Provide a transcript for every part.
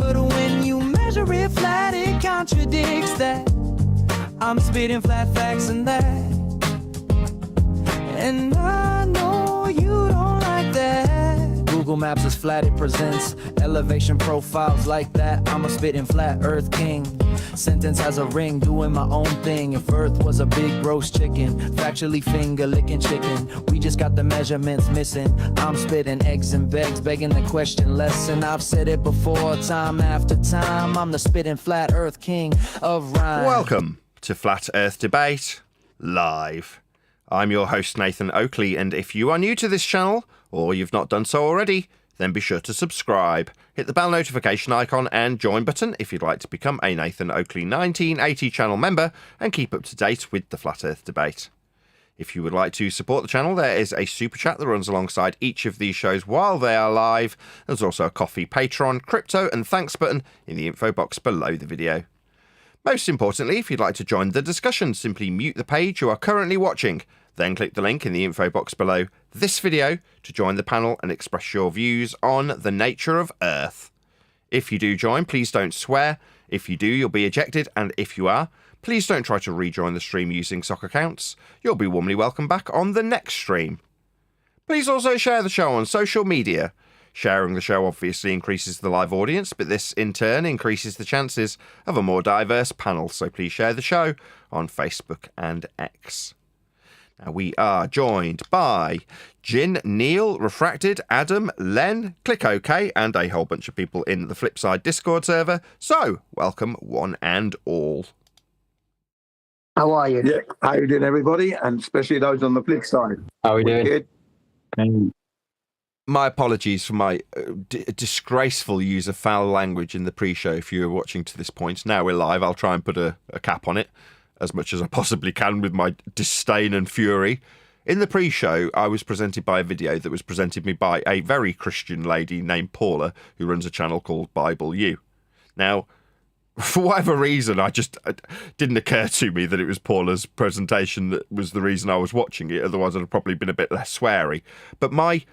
But when you measure it flat, it contradicts that. I'm spitting flat facts and that. And I know you don't like that. Google Maps is flat, it presents elevation profiles like that. I'm a spitting flat earth king. Sentence has a ring, doing my own thing. If earth was a big roast chicken, factually finger licking chicken, we just got the measurements missing. I'm spitting eggs and begs, begging the question lesson. I've said it before, time after time. I'm the spitting flat earth king of rhyme. Welcome to Flat Earth Debate Live. I'm your host Nathan Oakley, and if you are new to this channel, or you've not done so already, then be sure to subscribe. Hit the bell notification icon and join button if you'd like to become a Nathan Oakley 1980 channel member and keep up to date with the Flat Earth Debate. If you would like to support the channel, there is a super chat that runs alongside each of these shows while they are live. There's also a coffee, Patreon, crypto and thanks button in the info box below the video. Most importantly, if you'd like to join the discussion, simply mute the page you are currently watching. Then click the link in the info box below this video to join the panel and express your views on the nature of Earth. If you do join, please don't swear. If you do, you'll be ejected. And if you are, please don't try to rejoin the stream using sock accounts. You'll be warmly welcome back on the next stream. Please also share the show on social media. Sharing the show obviously increases the live audience, but this in turn increases the chances of a more diverse panel. So please share the show on Facebook and X. Now we are joined by Jin, Neil, Refracted, Adam, Len, Click OK, and a whole bunch of people in the Flipside Discord server. So, welcome one and all. How are you? Yeah, how you doing, everybody? And especially those on the flip side. How are we doing? Good. My apologies for my disgraceful use of foul language in the pre-show if you were watching to this point. Now we're live. I'll try and put a cap on it as much as I possibly can with my disdain and fury. In the pre-show, I was presented by a video that was presented me by a very Christian lady named Paula, who runs a channel called Bible U. Now, for whatever reason, it didn't occur to me that it was Paula's presentation that was the reason I was watching it. Otherwise, I'd have probably been a bit less sweary. But my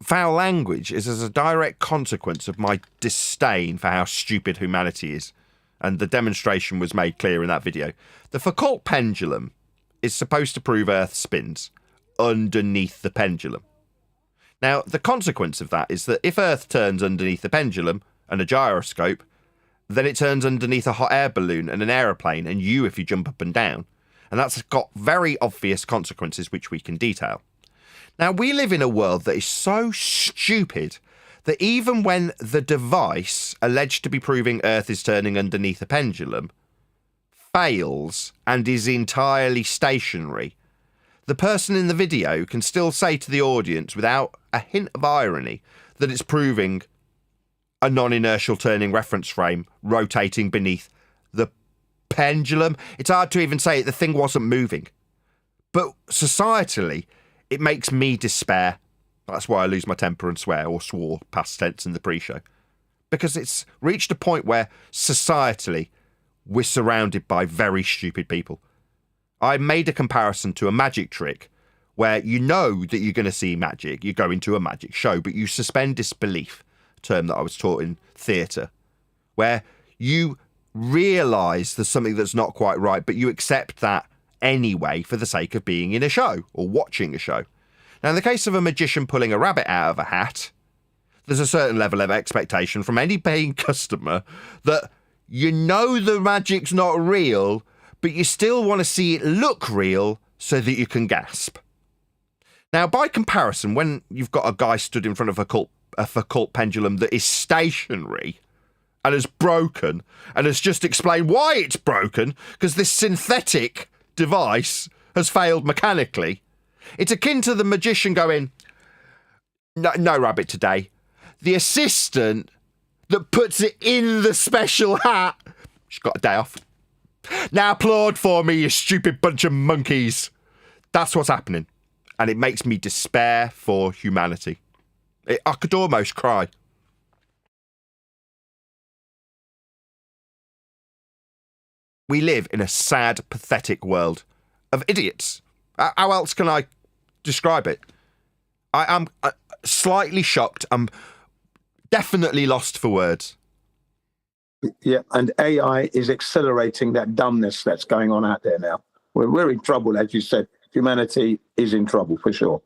foul language is as a direct consequence of my disdain for how stupid humanity is. And the demonstration was made clear in that video. The Foucault pendulum is supposed to prove Earth spins underneath the pendulum. Now, the consequence of that is that if Earth turns underneath the pendulum and a gyroscope, then it turns underneath a hot air balloon and an aeroplane, and you if you jump up and down. And that's got very obvious consequences which we can detail. Now, we live in a world that is so stupid that even when the device alleged to be proving Earth is turning underneath a pendulum fails and is entirely stationary, the person in the video can still say to the audience without a hint of irony that it's proving a non-inertial turning reference frame rotating beneath the pendulum. It's hard to even say it. The thing wasn't moving. But societally, it makes me despair. That's why I lose my temper and swear, or swore past tense in the pre-show. Because it's reached a point where, societally, we're surrounded by very stupid people. I made a comparison to a magic trick, where you know that you're going to see magic, you go into a magic show, but you suspend disbelief, a term that I was taught in theatre, where you realise there's something that's not quite right, but you accept that anyway for the sake of being in a show, or watching a show. Now, in the case of a magician pulling a rabbit out of a hat, there's a certain level of expectation from any paying customer that you know the magic's not real, but you still want to see it look real so that you can gasp. Now, by comparison, when you've got a guy stood in front of a Foucault pendulum that is stationary and is broken and has just explained why it's broken, because this synthetic device has failed mechanically, it's akin to the magician going, no rabbit today. The assistant that puts it in the special hat, she's got a day off. Now applaud for me, you stupid bunch of monkeys. That's what's happening. And it makes me despair for humanity. I could almost cry. We live in a sad, pathetic world of idiots. How else can I describe it? I am slightly shocked. I'm definitely lost for words. Yeah, and AI is accelerating that dumbness that's going on out there now. We're in trouble, as you said. Humanity is in trouble for sure.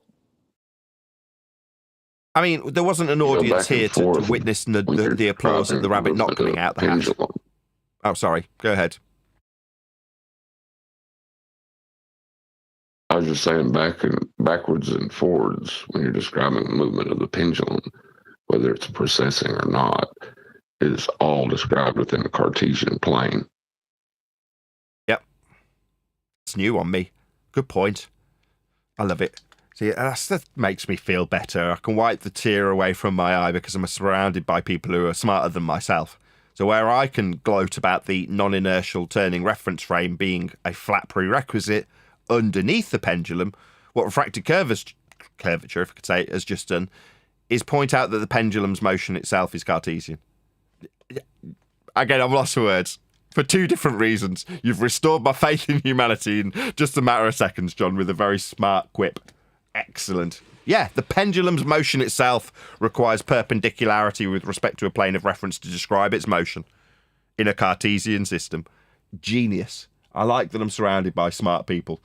I mean, there wasn't an You go audience back and here to forth witness when you're the applause at describing the rabbit not movement coming of out the hat. pendulum. Oh, sorry. Go ahead. I was just saying backwards and forwards when you're describing the movement of the pendulum, whether it's processing or not, is all described within the Cartesian plane. Yep. It's new on me. Good point. I love it. See, that makes me feel better. I can wipe the tear away from my eye because I'm surrounded by people who are smarter than myself. So where I can gloat about the non-inertial turning reference frame being a flat prerequisite underneath the pendulum, what refracted curvature, if I could say it, has just done, is point out that the pendulum's motion itself is Cartesian. Again, I've lost for words. For two different reasons. You've restored my faith in humanity in just a matter of seconds, John, with a very smart quip. Excellent. Yeah, the pendulum's motion itself requires perpendicularity with respect to a plane of reference to describe its motion in a Cartesian system. Genius. I like that I'm surrounded by smart people.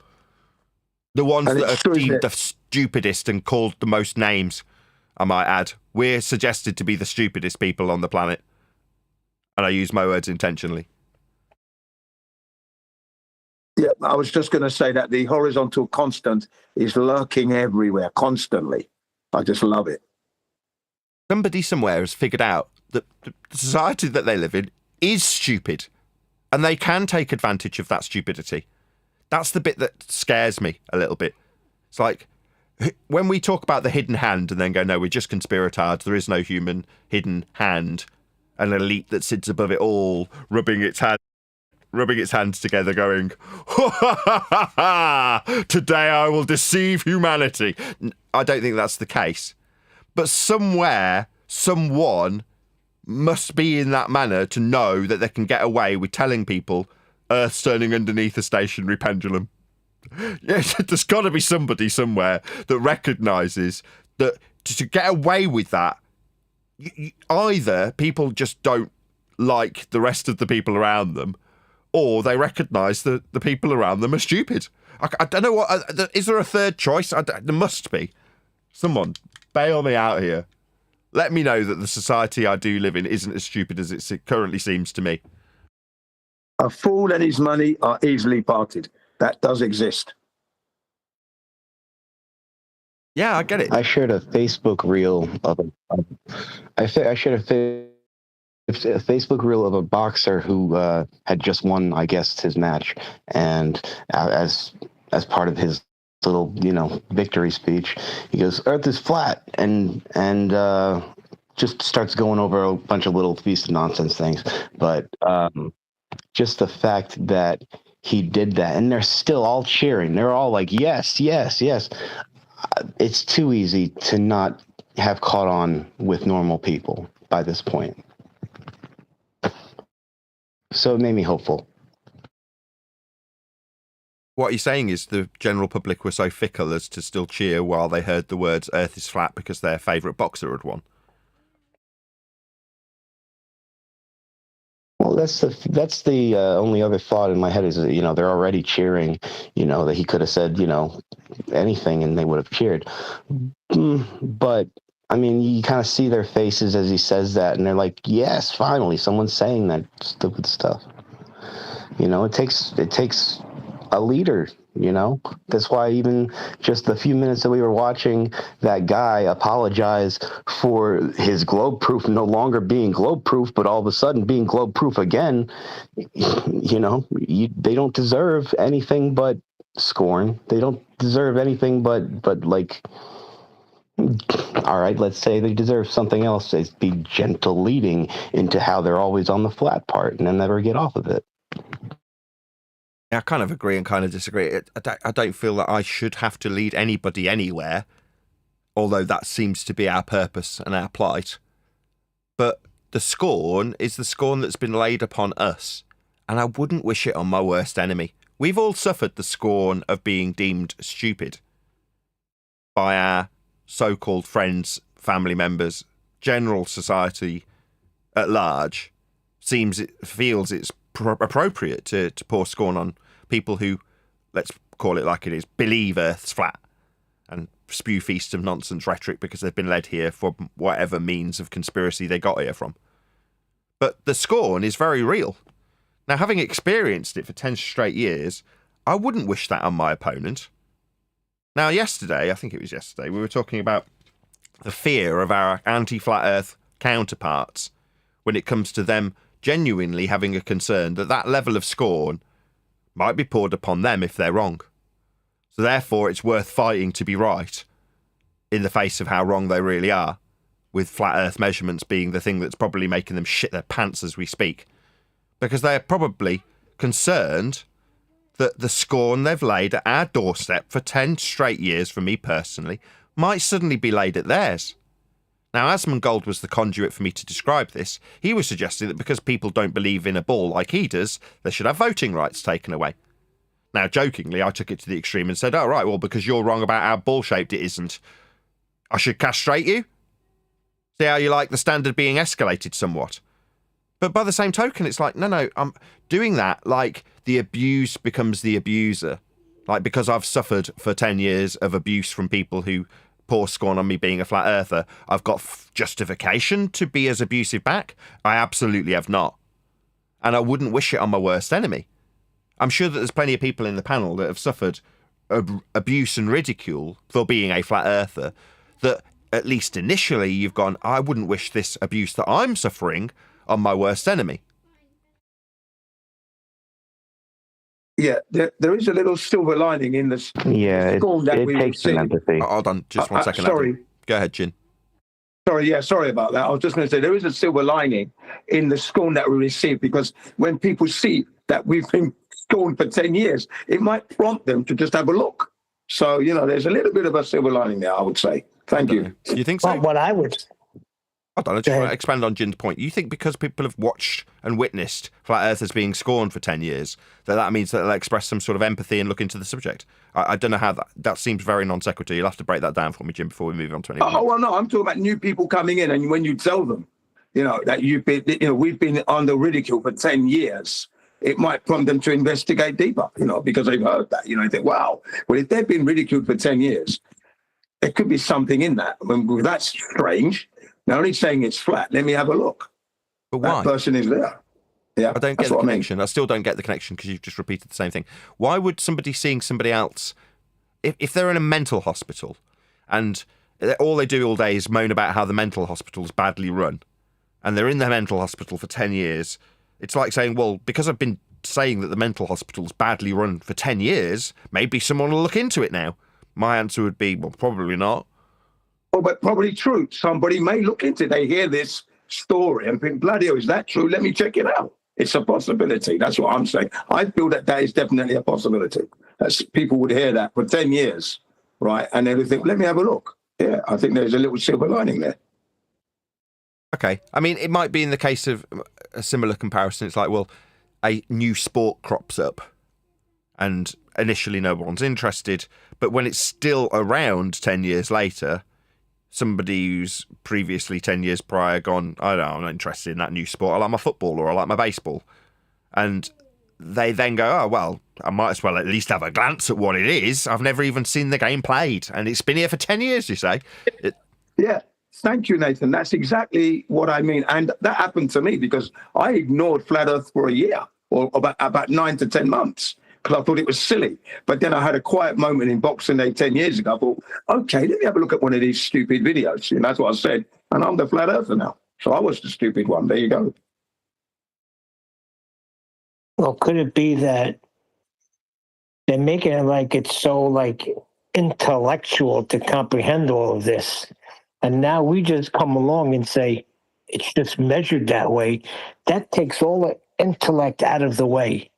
The ones And that it's are true, isn't deemed it? the stupidest and called the most names, I might add. We're suggested to be the stupidest people on the planet. And I use my words intentionally. Yeah, I was just going to say that the horizontal constant is lurking everywhere constantly. I just love it. Somebody somewhere has figured out that the society that they live in is stupid, and they can take advantage of that stupidity. That's the bit that scares me a little bit. It's like when we talk about the hidden hand and then go, no, we're just conspiratards, there is no human hidden hand, an elite that sits above it all, rubbing its hands together, going, ha ha ha ha, today I will deceive humanity. I don't think that's the case. But somewhere, someone must be in that manner to know that they can get away with telling people Earth's turning underneath a stationary pendulum. Yes, there's got to be somebody somewhere that recognises that to get away with that, either people just don't like the rest of the people around them, or they recognise that the people around them are stupid. I don't know what. Is there a third choice? There must be. Someone bail me out here. Let me know that the society I do live in isn't as stupid as it currently seems to me. A fool and his money are easily parted. That does exist. Yeah, I get it. I shared a Facebook reel of I shared a Facebook reel of a boxer who had just won, I guess, his match, and as part of his little, victory speech, he goes, "Earth is flat," and just starts going over a bunch of little piece of nonsense things, but just the fact that he did that, and they're still all cheering. They're all like, "Yes, yes, yes." It's too easy to not have caught on with normal people by this point. So it made me hopeful. What you're saying is the general public were so fickle as to still cheer while they heard the words "Earth is flat" because their favourite boxer had won. Well, that's the only other thought in my head is that, they're already cheering, that he could have said, anything and they would have cheered. But I mean, you kind of see their faces as he says that, and they're like, yes, finally, someone's saying that stupid stuff. It takes a leader, That's why even just the few minutes that we were watching that guy apologize for his globe proof no longer being globe proof, but all of a sudden being globe proof again, they don't deserve anything but scorn. They don't deserve anything but like, all right, let's say they deserve something else. It's be gentle leading into how they're always on the flat part and then never get off of it. Yeah, I kind of agree and kind of disagree. I don't feel that I should have to lead anybody anywhere, although that seems to be our purpose and our plight. But the scorn is the scorn that's been laid upon us, and I wouldn't wish it on my worst enemy. We've all suffered the scorn of being deemed stupid by our so-called friends, family members, general society at large. feels it's appropriate to pour scorn on people who, let's call it like it is, believe Earth's flat and spew feasts of nonsense rhetoric because they've been led here for whatever means of conspiracy they got here from. But the scorn is very real. Now, having experienced it for 10 straight years, I wouldn't wish that on my opponent. Now, yesterday, I think it was yesterday, we were talking about the fear of our anti-flat Earth counterparts when it comes to them genuinely having a concern that that level of scorn might be poured upon them if they're wrong. So therefore, it's worth fighting to be right in the face of how wrong they really are, with flat Earth measurements being the thing that's probably making them shit their pants as we speak. Because they're probably concerned that the scorn they've laid at our doorstep for 10 straight years, for me personally, might suddenly be laid at theirs. Now, Asmongold was the conduit for me to describe this. He was suggesting that because people don't believe in a bull like he does, they should have voting rights taken away. Now, jokingly, I took it to the extreme and said, oh, right, well, because you're wrong about how bull-shaped it isn't, I should castrate you? See how you like the standard being escalated somewhat? But by the same token, it's like, no, I'm doing that like the abuse becomes the abuser. Like, because I've suffered for 10 years of abuse from people who pour scorn on me being a flat earther, I've got justification to be as abusive back? I absolutely have not. And I wouldn't wish it on my worst enemy. I'm sure that there's plenty of people in the panel that have suffered abuse and ridicule for being a flat earther, that at least initially you've gone, I wouldn't wish this abuse that I'm suffering on my worst enemy. Yeah, there is a little silver lining in this. Yeah, scorn that it we takes some receive. empathy. Hold on, just 1 second. Sorry. Adam. Go ahead, Jin. Sorry about that. I was just going to say there is a silver lining in the scorn that we receive, because when people see that we've been scorned for 10 years, it might prompt them to just have a look. So, there's a little bit of a silver lining there, I would say. Thank you. You think so? Well, what I would, Hold on, I just want to expand on Jin's point. You think because people have watched and witnessed flat earthers being scorned for 10 years, that means that they'll express some sort of empathy and look into the subject? I don't know how that seems very non sequitur. You'll have to break that down for me, Jin, before we move on to anything. Oh, well, no, I'm talking about new people coming in, and when you tell them, that you've been, we've been under ridicule for 10 years, it might prompt them to investigate deeper, because they've heard that, they think, wow, well, if they've been ridiculed for 10 years, there could be something in that. Well, that's strange. They're only saying it's flat. Let me have a look. But why? That person is there. Yeah, I don't get the connection. I still don't get the connection because you've just repeated the same thing. Why would somebody seeing somebody else, if they're in a mental hospital and all they do all day is moan about how the mental hospital's badly run, and they're in the mental hospital for 10 years, it's like saying, well, because I've been saying that the mental hospital's badly run for 10 years, maybe someone will look into it now. My answer would be, well, probably not. Oh, but probably true. Somebody may look into it. They hear this story and think, bloody hell, is that true? Let me check it out. It's a possibility. That's what I'm saying. I feel that is definitely a possibility. People would hear that for 10 years, right? And they would think, let me have a look. Yeah, I think there's a little silver lining there. Okay. I mean, it might be in the case of a similar comparison. It's like, well, a new sport crops up and initially no one's interested, but when it's still around 10 years later, somebody who's previously 10 years prior gone, I'm not interested in that new sport. I like my football or I like my baseball. And they then go, oh, well, I might as well at least have a glance at what it is. I've never even seen the game played. And it's been here for 10 years, you say? Yeah. Thank you, Nathan. That's exactly what I mean. And that happened to me because I ignored Flat Earth for a year or about 9 to 10 months. Because I thought it was silly. But then I had a quiet moment in Boxing Day 10 years ago. I thought, okay, let me have a look at one of these stupid videos. And that's what I said. And I'm the flat earther now. So I was the stupid one. There you go. well, could it be that they're making it like it's so intellectual to comprehend all of this, and now we just come along and say it's just measured that way? That takes all the intellect out of the way.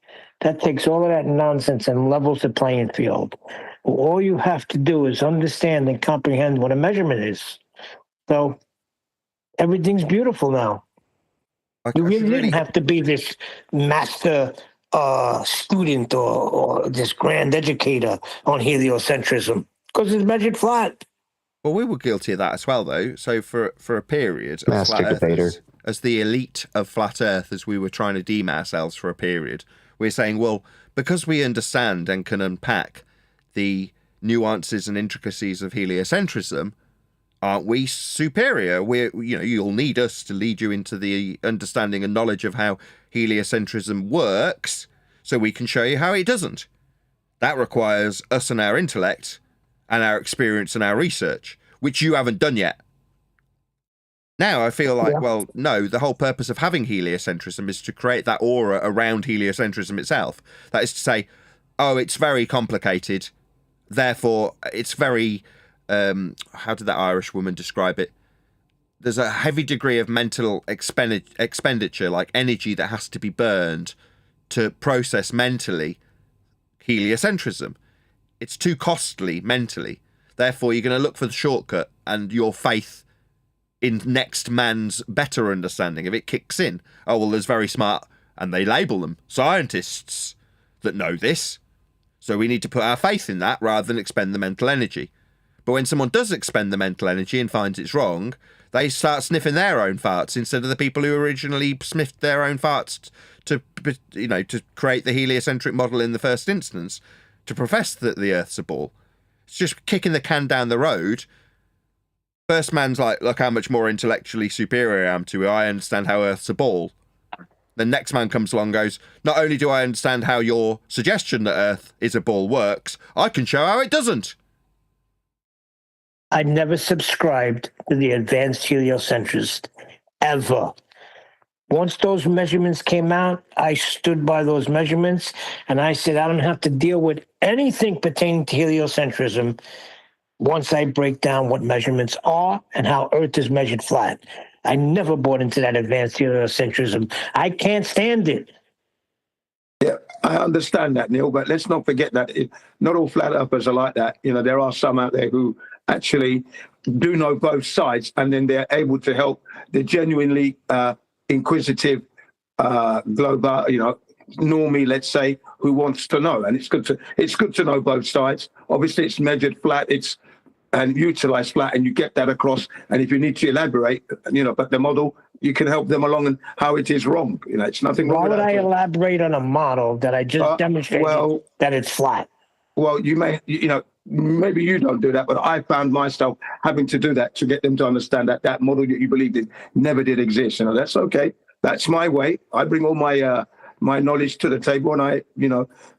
That takes all of that nonsense and levels the playing field. All you have to do is understand and comprehend what a measurement is. So everything's beautiful now. You really didn't have to be this master student or this grand educator on heliocentrism, because it's measured flat. Well, we were guilty of that as well, though. So for a period of Master flat debater. earthers, as the elite of flat Earth, as we were trying to deem ourselves for a period, we're saying, well, because we understand and can unpack the nuances and intricacies of heliocentrism, aren't we superior? You'll need us to lead you into the understanding and knowledge of how heliocentrism works, so we can show you how it doesn't. That requires us and our intellect and our experience and our research, which you haven't done yet. Now I feel like, well, no, the whole purpose of having heliocentrism is to create that aura around heliocentrism itself. That is to say, oh, it's very complicated, therefore it's very, how did that Irish woman describe it? There's a heavy degree of mental expenditure, like energy that has to be burned to process mentally heliocentrism. It's too costly mentally. Therefore, you're going to look for the shortcut, and your faith in next man's better understanding of it kicks in. Oh, well, there's very smart, and they label them, scientists that know this. So we need to put our faith in that rather than expend the mental energy. But when someone does expend the mental energy and finds it's wrong, they start sniffing their own farts instead of the people who originally sniffed their own farts to create the heliocentric model in the first instance, to profess that the Earth's a ball. It's just kicking the can down the road. First man's like, look how much more intellectually superior I am to you. I understand how Earth's a ball. The next man comes along and goes, not only do I understand how your suggestion that Earth is a ball works, I can show how it doesn't. I never subscribed to the advanced heliocentrist, ever. Once those measurements came out, I stood by those measurements, and I said, I don't have to deal with anything pertaining to heliocentrism once I break down what measurements are and how Earth is measured flat. I never bought into that advanced heliocentrism. I can't stand it. Yeah, I understand that, Neil, but let's not forget that not all flat earthers are like that. There are some out there who actually do know both sides, and then they're able to help the genuinely inquisitive global, normie, let's say, who wants to know. And it's good to know both sides. Obviously, it's measured flat, and utilized flat, and you get that across. And if you need to elaborate, but the model, you can help them along and how it is wrong. It's nothing wrong with that. Why would I elaborate on a model that I just demonstrated that it's flat? Well, you may, maybe you don't do that, but I found myself having to do that to get them to understand that model that you believed in never did exist. That's okay. That's my way. I bring all my my knowledge to the table, and I,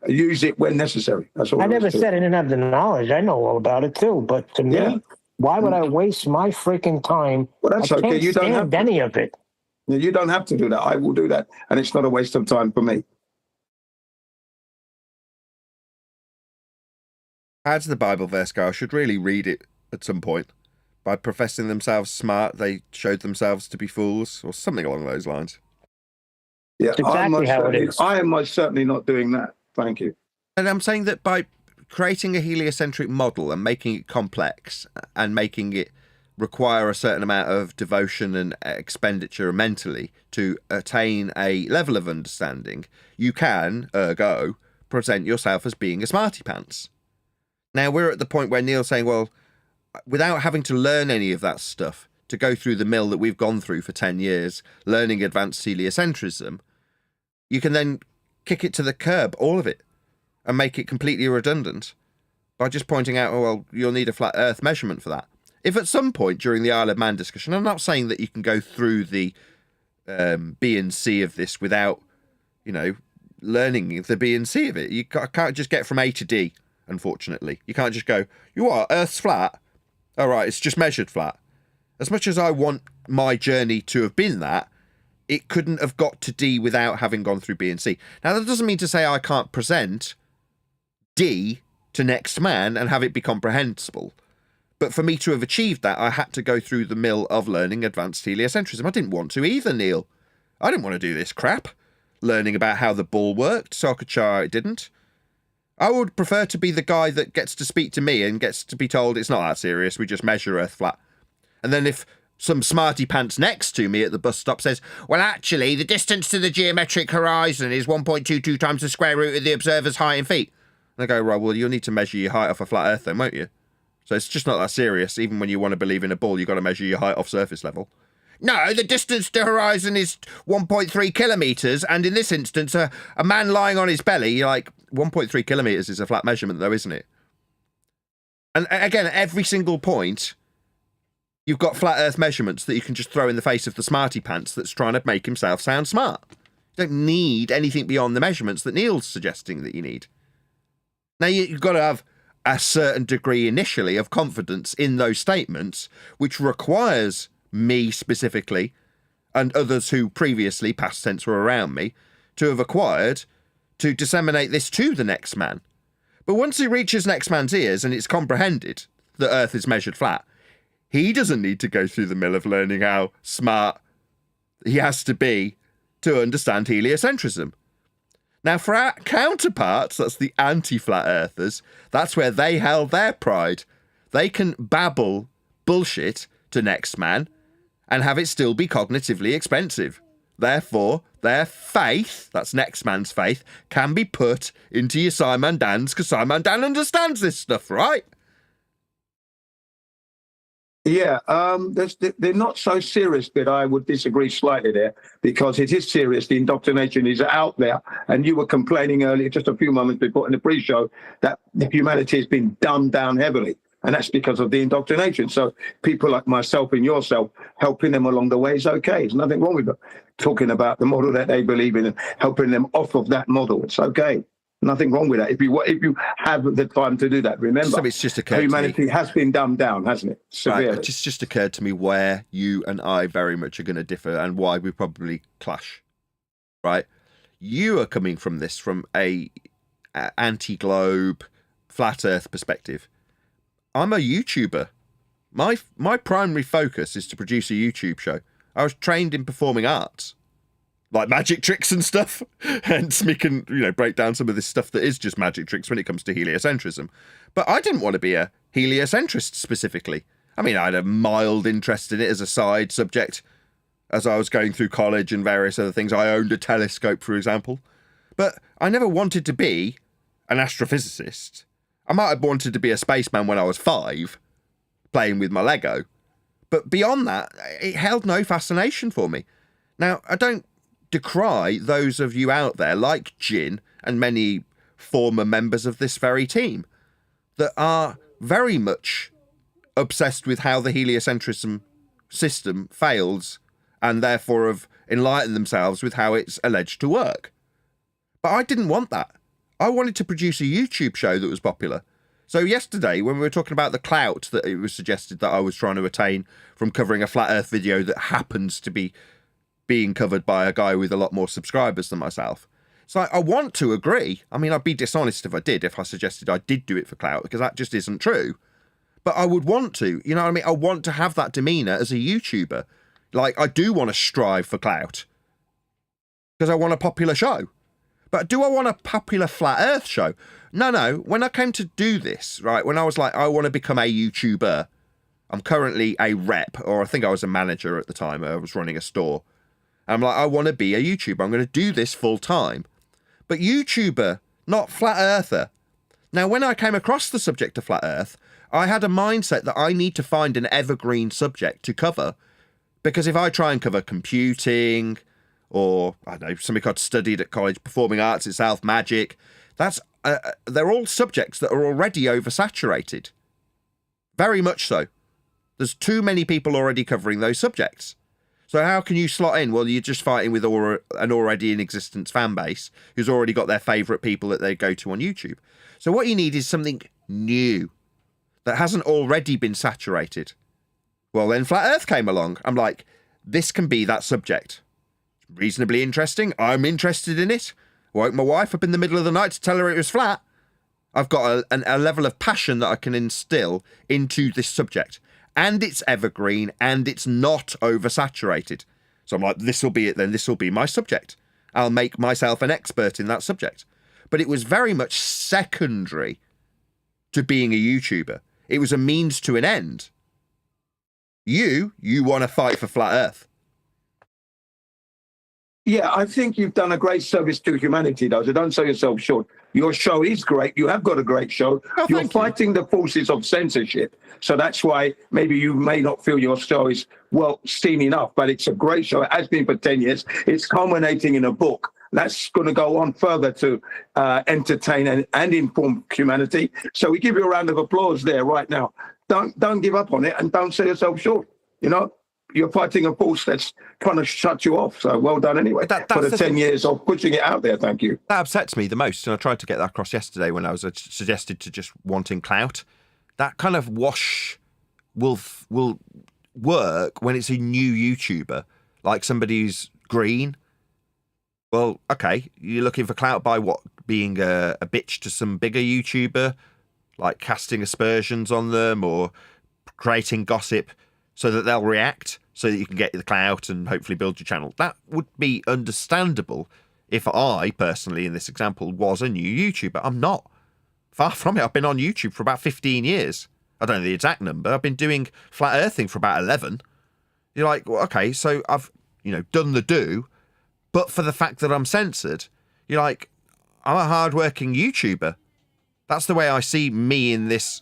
use it when necessary. That's all. I never said I didn't have the knowledge. I know all about it too. But to me, why would I waste my freaking time? Well, that's okay. You don't have any of it. You don't have to do that. I will do that, and it's not a waste of time for me. How does the Bible verse go? I should really read it at some point. By professing themselves smart, they showed themselves to be fools, or something along those lines. Yeah, that's exactly how it is. I am most certainly not doing that. Thank you. And I'm saying that by creating a heliocentric model and making it complex and making it require a certain amount of devotion and expenditure mentally to attain a level of understanding, you can, ergo, present yourself as being a smarty pants. Now, we're at the point where Neil's saying, well, without having to learn any of that stuff, to go through the mill that we've gone through for 10 years, learning advanced heliocentrism, you can then kick it to the curb, all of it, and make it completely redundant by just pointing out, oh, well, you'll need a flat Earth measurement for that. If at some point during the Isle of Man discussion, I'm not saying that you can go through the B and C of this without, learning the B and C of it. You can't just get from A to D, unfortunately. You can't just go, Earth's flat? All right, it's just measured flat. As much as I want my journey to have been that, it couldn't have got to D without having gone through B and C. Now, that doesn't mean to say I can't present D to next man and have it be comprehensible. But for me to have achieved that, I had to go through the mill of learning advanced heliocentrism. I didn't want to either, Neil. I didn't want to do this crap. Learning about how the ball worked so I could show how it didn't. I would prefer to be the guy that gets to speak to me and gets to be told it's not that serious, we just measure Earth flat. And then if some smarty pants next to me at the bus stop says, well, actually, the distance to the geometric horizon is 1.22 times the square root of the observer's height in feet. And I go, right, well, you'll need to measure your height off a flat Earth then, won't you? So it's just not that serious. Even when you want to believe in a ball, you've got to measure your height off surface level. no, the distance to horizon is 1.3 kilometres, and in this instance, a man lying on his belly, you're like, 1.3 kilometres is a flat measurement, though, isn't it? And again, at every single point, you've got flat Earth measurements that you can just throw in the face of the smarty pants that's trying to make himself sound smart. You don't need anything beyond the measurements that Neil's suggesting that you need. Now, you've got to have a certain degree initially of confidence in those statements, which requires me specifically and others who previously, past tense, were around me, to have acquired to disseminate this to the next man. But once it reaches next man's ears and it's comprehended that Earth is measured flat, he doesn't need to go through the mill of learning how smart he has to be to understand heliocentrism. Now, for our counterparts, that's the anti-flat earthers, that's where they held their pride. They can babble bullshit to next man and have it still be cognitively expensive. Therefore, their faith, that's next man's faith, can be put into your Simon Dan's, because Simon Dan understands this stuff, right? Yeah, they're not so serious, but I would disagree slightly there, because it is serious. The indoctrination is out there. And you were complaining earlier, just a few moments before in the pre-show, that humanity has been dumbed down heavily. And that's because of the indoctrination. So people like myself and yourself, helping them along the way is okay. There's nothing wrong with them. Talking about the model that they believe in and helping them off of that model, it's okay. Nothing wrong with that. If you have the time to do that, remember, So it's just occurred humanity to me, has been dumbed down, hasn't it? Severely. right, it just occurred to me where you and I very much are going to differ and why we probably clash. Right? You are coming from this from a anti-globe, flat Earth perspective. I'm a YouTuber. My primary focus is to produce a YouTube show. I was trained in performing arts, like magic tricks and stuff. Hence, me can break down some of this stuff that is just magic tricks when it comes to heliocentrism. But I didn't want to be a heliocentrist specifically. I mean, I had a mild interest in it as a side subject as I was going through college and various other things. I owned a telescope, for example. But I never wanted to be an astrophysicist. I might have wanted to be a spaceman when I was 5, playing with my Lego. But beyond that, it held no fascination for me. Now, I don't decry those of you out there, like Jin and many former members of this very team, that are very much obsessed with how the heliocentrism system fails and therefore have enlightened themselves with how it's alleged to work. But I didn't want that. I wanted to produce a YouTube show that was popular. So yesterday, when we were talking about the clout that it was suggested that I was trying to attain from covering a flat Earth video that happens to be being covered by a guy with a lot more subscribers than myself, it's like, I want to agree. I mean, I'd be dishonest if I suggested I did do it for clout, because that just isn't true. But I would want to, you know what I mean? I want to have that demeanour as a YouTuber. Like, I do want to strive for clout, because I want a popular show. But do I want a popular flat Earth show? No. When I came to do this, right, when I was like, I want to become a YouTuber, I'm currently a rep, or I think I was a manager at the time. I was running a store. I'm like, I want to be a YouTuber. I'm going to do this full time. But YouTuber, not flat earther. Now, when I came across the subject of flat Earth, I had a mindset that I need to find an evergreen subject to cover. Because if I try and cover computing, or, I don't know, something I'd studied at college, performing arts itself, magic, they're all subjects that are already oversaturated. Very much so. There's too many people already covering those subjects. So how can you slot in? Well, you're just fighting with an already in existence fan base who's already got their favourite people that they go to on YouTube. So what you need is something new that hasn't already been saturated. Well, then Flat Earth came along. I'm like, this can be that subject. Reasonably interesting. I'm interested in it. Woke my wife up in the middle of the night to tell her it was flat. I've got a level of passion that I can instill into this subject. And it's evergreen, and it's not oversaturated. So I'm like, this will be it then. This will be my subject. I'll make myself an expert in that subject. But it was very much secondary to being a YouTuber. It was a means to an end. You want to fight for Flat Earth. Yeah, I think you've done a great service to humanity, though, so don't sell yourself short. Your show is great. You have got a great show. You're fighting the forces of censorship. So that's why maybe you may not feel your show is well seen enough, but it's a great show. It has been for 10 years. It's culminating in a book. That's going to go on further to entertain and inform humanity. So we give you a round of applause there right now. Don't give up on it and don't sell yourself short. You know, you're fighting a force that's trying to shut you off. So well done anyway for the 10 years of pushing it out there. Thank you. That upsets me the most. And I tried to get that across yesterday when I was suggested to just wanting clout. That kind of wash will work when it's a new YouTuber, like somebody who's green. Well, okay, you're looking for clout by what? Being a bitch to some bigger YouTuber, like casting aspersions on them or creating gossip so that they'll react, so that you can get the clout and hopefully build your channel. That would be understandable if I, personally, in this example, was a new YouTuber. I'm not. Far from it. I've been on YouTube for about 15 years. I don't know the exact number. I've been doing flat earthing for about 11. You're like, well, okay, so I've, done the do, but for the fact that I'm censored, you're like, I'm a hard-working YouTuber. That's the way I see me in this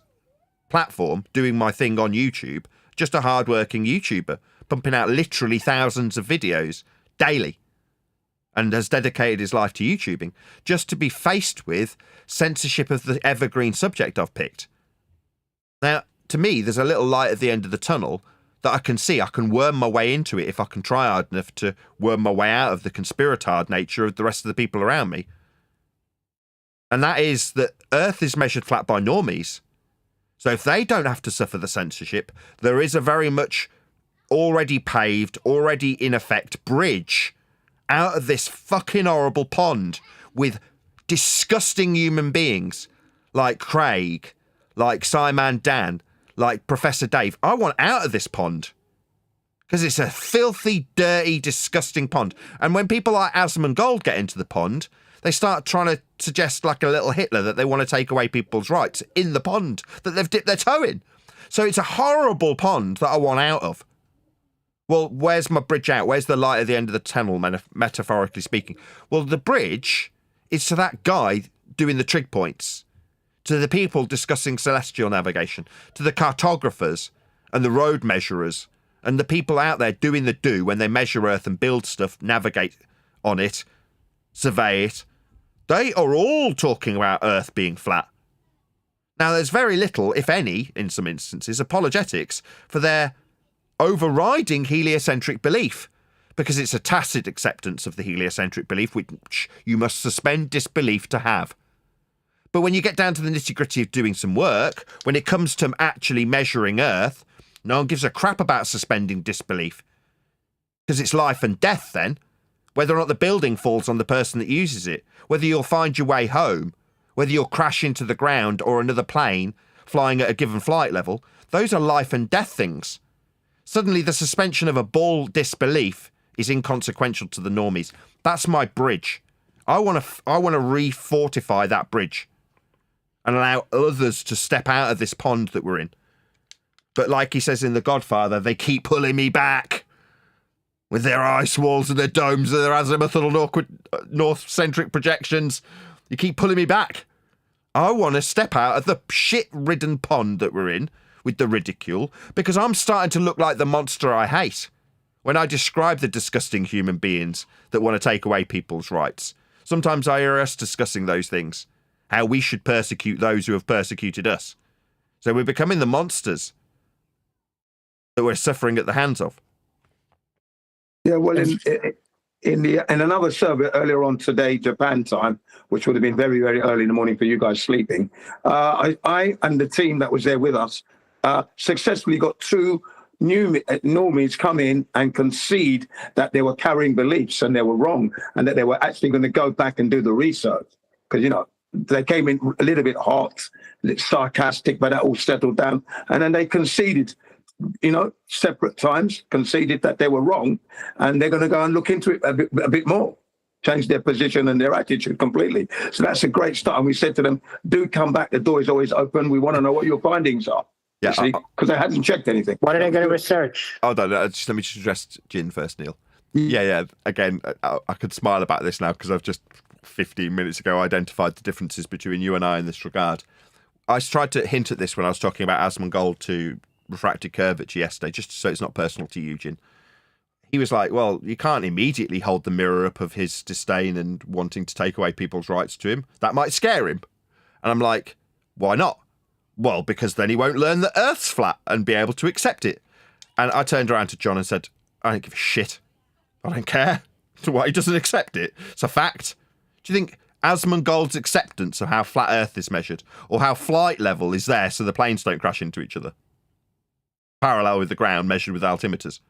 platform, doing my thing on YouTube. Just a hard-working YouTuber, pumping out literally thousands of videos daily, and has dedicated his life to YouTubing, just to be faced with censorship of the evergreen subject I've picked. Now, to me, there's a little light at the end of the tunnel that I can see. I can worm my way into it if I can try hard enough to worm my way out of the conspiratard nature of the rest of the people around me. And that is that Earth is measured flat by normies. So if they don't have to suffer the censorship, there is a very much already paved, already in effect bridge out of this fucking horrible pond with disgusting human beings like Craig, like Simon Dan, like Professor Dave. I want out of this pond because it's a filthy, dirty, disgusting pond. And when people like Asmongold get into the pond, they start trying to suggest like a little Hitler that they want to take away people's rights in the pond that they've dipped their toe in. So it's a horrible pond that I want out of. Well, where's my bridge out? Where's the light at the end of the tunnel, metaphorically speaking? Well, the bridge is to that guy doing the trig points, to the people discussing celestial navigation, to the cartographers and the road measurers and the people out there doing the do when they measure Earth and build stuff, navigate on it, survey it. They are all talking about Earth being flat. Now, there's very little, if any, in some instances, apologetics for their overriding heliocentric belief, because it's a tacit acceptance of the heliocentric belief, which you must suspend disbelief to have. But when you get down to the nitty-gritty of doing some work, when it comes to actually measuring Earth, no one gives a crap about suspending disbelief, because it's life and death then. Whether or not the building falls on the person that uses it, whether you'll find your way home, whether you'll crash into the ground or another plane flying at a given flight level, those are life and death things. Suddenly the suspension of a ball disbelief is inconsequential to the normies. That's my bridge. I want to re-fortify that bridge and allow others to step out of this pond that we're in. But like he says in The Godfather, they keep pulling me back. With their ice walls and their domes and their azimuthal north-centric projections. You keep pulling me back. I want to step out of the shit-ridden pond that we're in with the ridicule, because I'm starting to look like the monster I hate when I describe the disgusting human beings that want to take away people's rights. Sometimes I hear us discussing those things, how we should persecute those who have persecuted us. So we're becoming the monsters that we're suffering at the hands of. Yeah, well, in another survey earlier on today, Japan time, which would have been very, very early in the morning for you guys sleeping, I and the team that was there with us successfully got two new normies come in and concede that they were carrying beliefs and they were wrong, and that they were actually going to go back and do the research. Because, they came in a little bit hot, a little sarcastic, but that all settled down. And then they conceded, separate times, conceded that they were wrong, and they're going to go and look into it a bit more, change their position and their attitude completely. So that's a great start. And we said to them, do come back. The door is always open. We want to know what your findings are. Yeah, because they hadn't checked anything. What are they going to research? Hold on, let me just address Jin first, Neil. Yeah. Again, I could smile about this now because I've just 15 minutes ago identified the differences between you and I in this regard. I tried to hint at this when I was talking about Asmongold to refracted curvature yesterday, just so it's not personal to you, Jin. He was like, well, you can't immediately hold the mirror up of his disdain and wanting to take away people's rights to him. That might scare him. And I'm like, why not? Well, because then he won't learn that Earth's flat and be able to accept it. And I turned around to John and said, I don't give a shit. I don't care why he doesn't accept it. It's a fact. Do you think Asmongold's acceptance of how flat Earth is measured, or how flight level is there so the planes don't crash into each other, parallel with the ground measured with altimeters,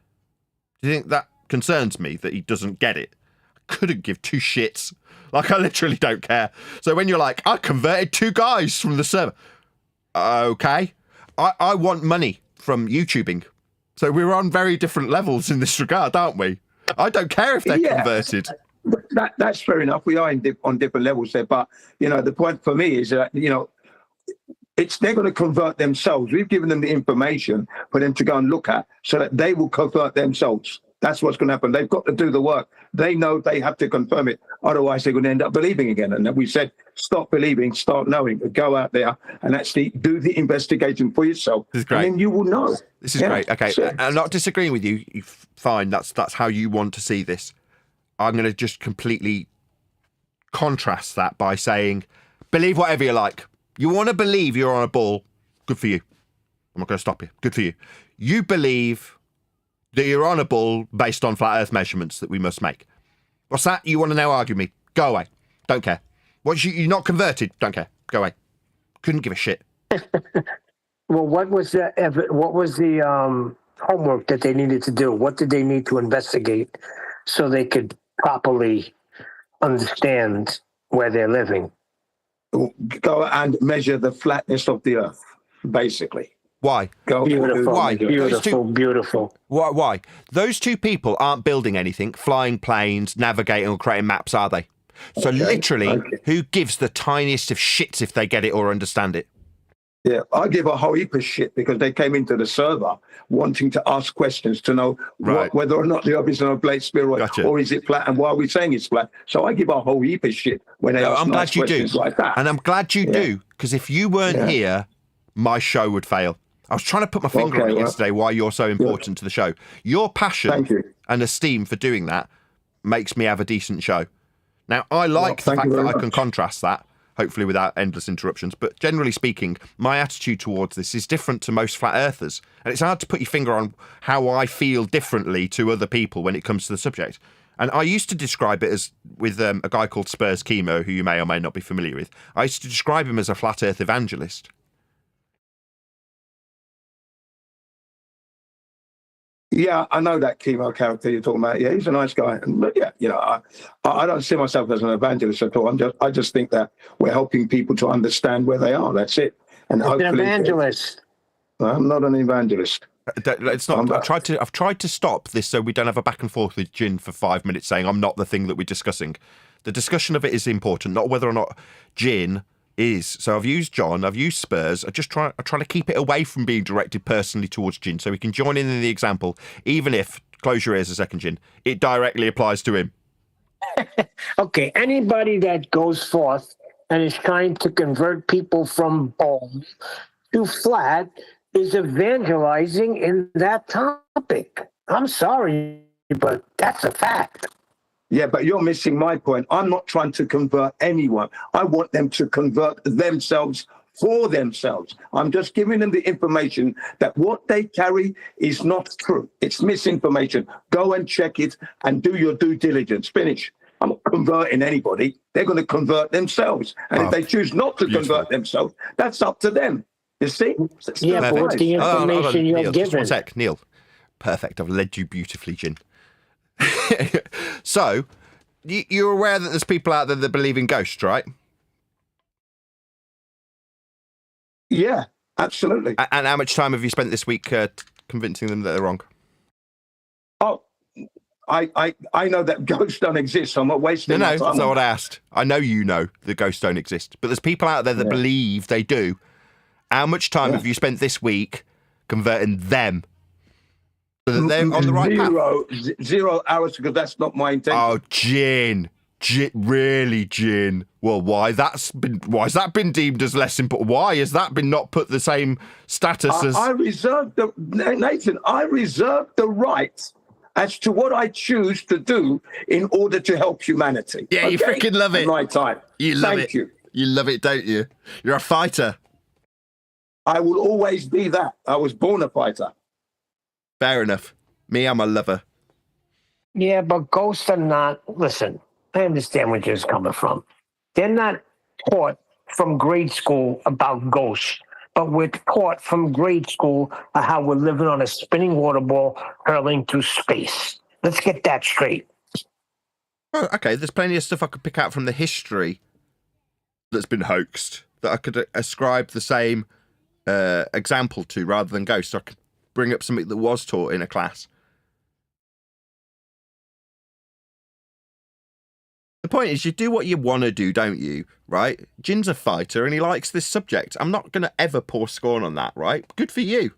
do you think that concerns me that he doesn't get it? I couldn't give two shits. Like, I literally don't care. So when you're like, I converted 2 guys from the server. Okay. I want money from YouTubing. So we're on very different levels in this regard, aren't we? I don't care if they're converted. That's fair enough. We are on different levels there. But, the point for me is that, they're going to convert themselves. We've given them the information for them to go and look at so that they will convert themselves. That's what's going to happen. They've got to do the work. They know they have to confirm it. Otherwise, they're going to end up believing again. And we said, stop believing, start knowing. Go out there and actually do the investigation for yourself. This is great. And then you will know. This is great. Okay, I'm not disagreeing with you. Fine, that's how you want to see this. I'm going to just completely contrast that by saying, believe whatever you like. You want to believe you're on a ball, good for you. I'm not going to stop you. Good for you. You believe that you're on a ball based on flat Earth measurements that we must make. What's that? You want to now argue me? Go away. Don't care. You're not converted? Don't care. Go away. Couldn't give a shit. Well, what was the homework that they needed to do? What did they need to investigate so they could properly understand where they're living? Go and measure the flatness of the Earth, basically. Why? Beautiful. Why? Beautiful. Why? Those 2 people aren't building anything, flying planes, navigating or creating maps, are they? So literally, who gives the tiniest of shits if they get it or understand it? Yeah, I give a whole heap of shit because they came into the server wanting to ask questions to know whether or not the Earth is on a plate spheroid or is it flat, and why are we saying it's flat. So I give a whole heap of shit when they ask nice questions like that. And I'm glad you do, because if you weren't here, my show would fail. I was trying to put my finger on it yesterday why you're so important to the show. Your passion and esteem for doing that makes me have a decent show. Now, I like the fact that I can contrast that, hopefully without endless interruptions. But generally speaking, my attitude towards this is different to most flat earthers. And it's hard to put your finger on how I feel differently to other people when it comes to the subject. And I used to describe it as, with a guy called Spurs Chemo, who you may or may not be familiar with, I used to describe him as a flat earth evangelist. Yeah, I know that Chemo character you're talking about. Yeah, he's a nice guy. But yeah, I don't see myself as an evangelist at all. I just think that we're helping people to understand where they are. That's it. And hopefully, an evangelist. I'm not an evangelist. It's not. I've tried to stop this so we don't have a back and forth with Jin for 5 minutes saying I'm not the thing that we're discussing. The discussion of it is important, not whether or not Jin is. So I've used John, I've used Spurs. I try to keep it away from being directed personally towards Jin so he can join in the example, even if, close your ears a second, Jin, it directly applies to him. Okay, anybody that goes forth and is trying to convert people from bone to flat is evangelizing in that topic. I'm sorry, but that's a fact. Yeah, but you're missing my point. I'm not trying to convert anyone. I want them to convert themselves for themselves. I'm just giving them the information that what they carry is not true. It's misinformation. Go and check it and do your due diligence. Finish. I'm not converting anybody. They're going to convert themselves. And if they choose not to convert themselves, that's up to them. You see? Yeah, but what's the information you're Neil, given? Just one sec, Neil. Perfect. I've led you beautifully, Jin. So, you're aware that there's people out there that believe in ghosts, right? Yeah, absolutely. And how much time have you spent this week convincing them that they're wrong? Oh, I know that ghosts don't exist, so I'm not wasting my time. No, that's not what I asked. I know you know that ghosts don't exist, but there's people out there that believe they do. How much time have you spent this week converting them So that they're on the right path. 0 hours, because that's not my intention. Oh, Gin. Really, Gin. Well, why has that been deemed as less important? Why has that been not put the same status as... Nathan, I reserve the right as to what I choose to do in order to help humanity. Yeah, you freaking love it. My time. You love it. Thank you. You love it, don't you? You're a fighter. I will always be that. I was born a fighter. Fair enough. Me, I'm a lover. Yeah, but ghosts are not. Listen, I understand where you're coming from. They're not taught from grade school about ghosts, but we're taught from grade school how we're living on a spinning water ball hurling through space. Let's get that straight. Oh, okay, there's plenty of stuff I could pick out from the history that's been hoaxed that I could ascribe the same example to rather than ghosts. I could bring up something that was taught in a class. The point is, you do what you want to do, don't you? Right? Jin's a fighter and he likes this subject. I'm not going to ever pour scorn on that, right? Good for you.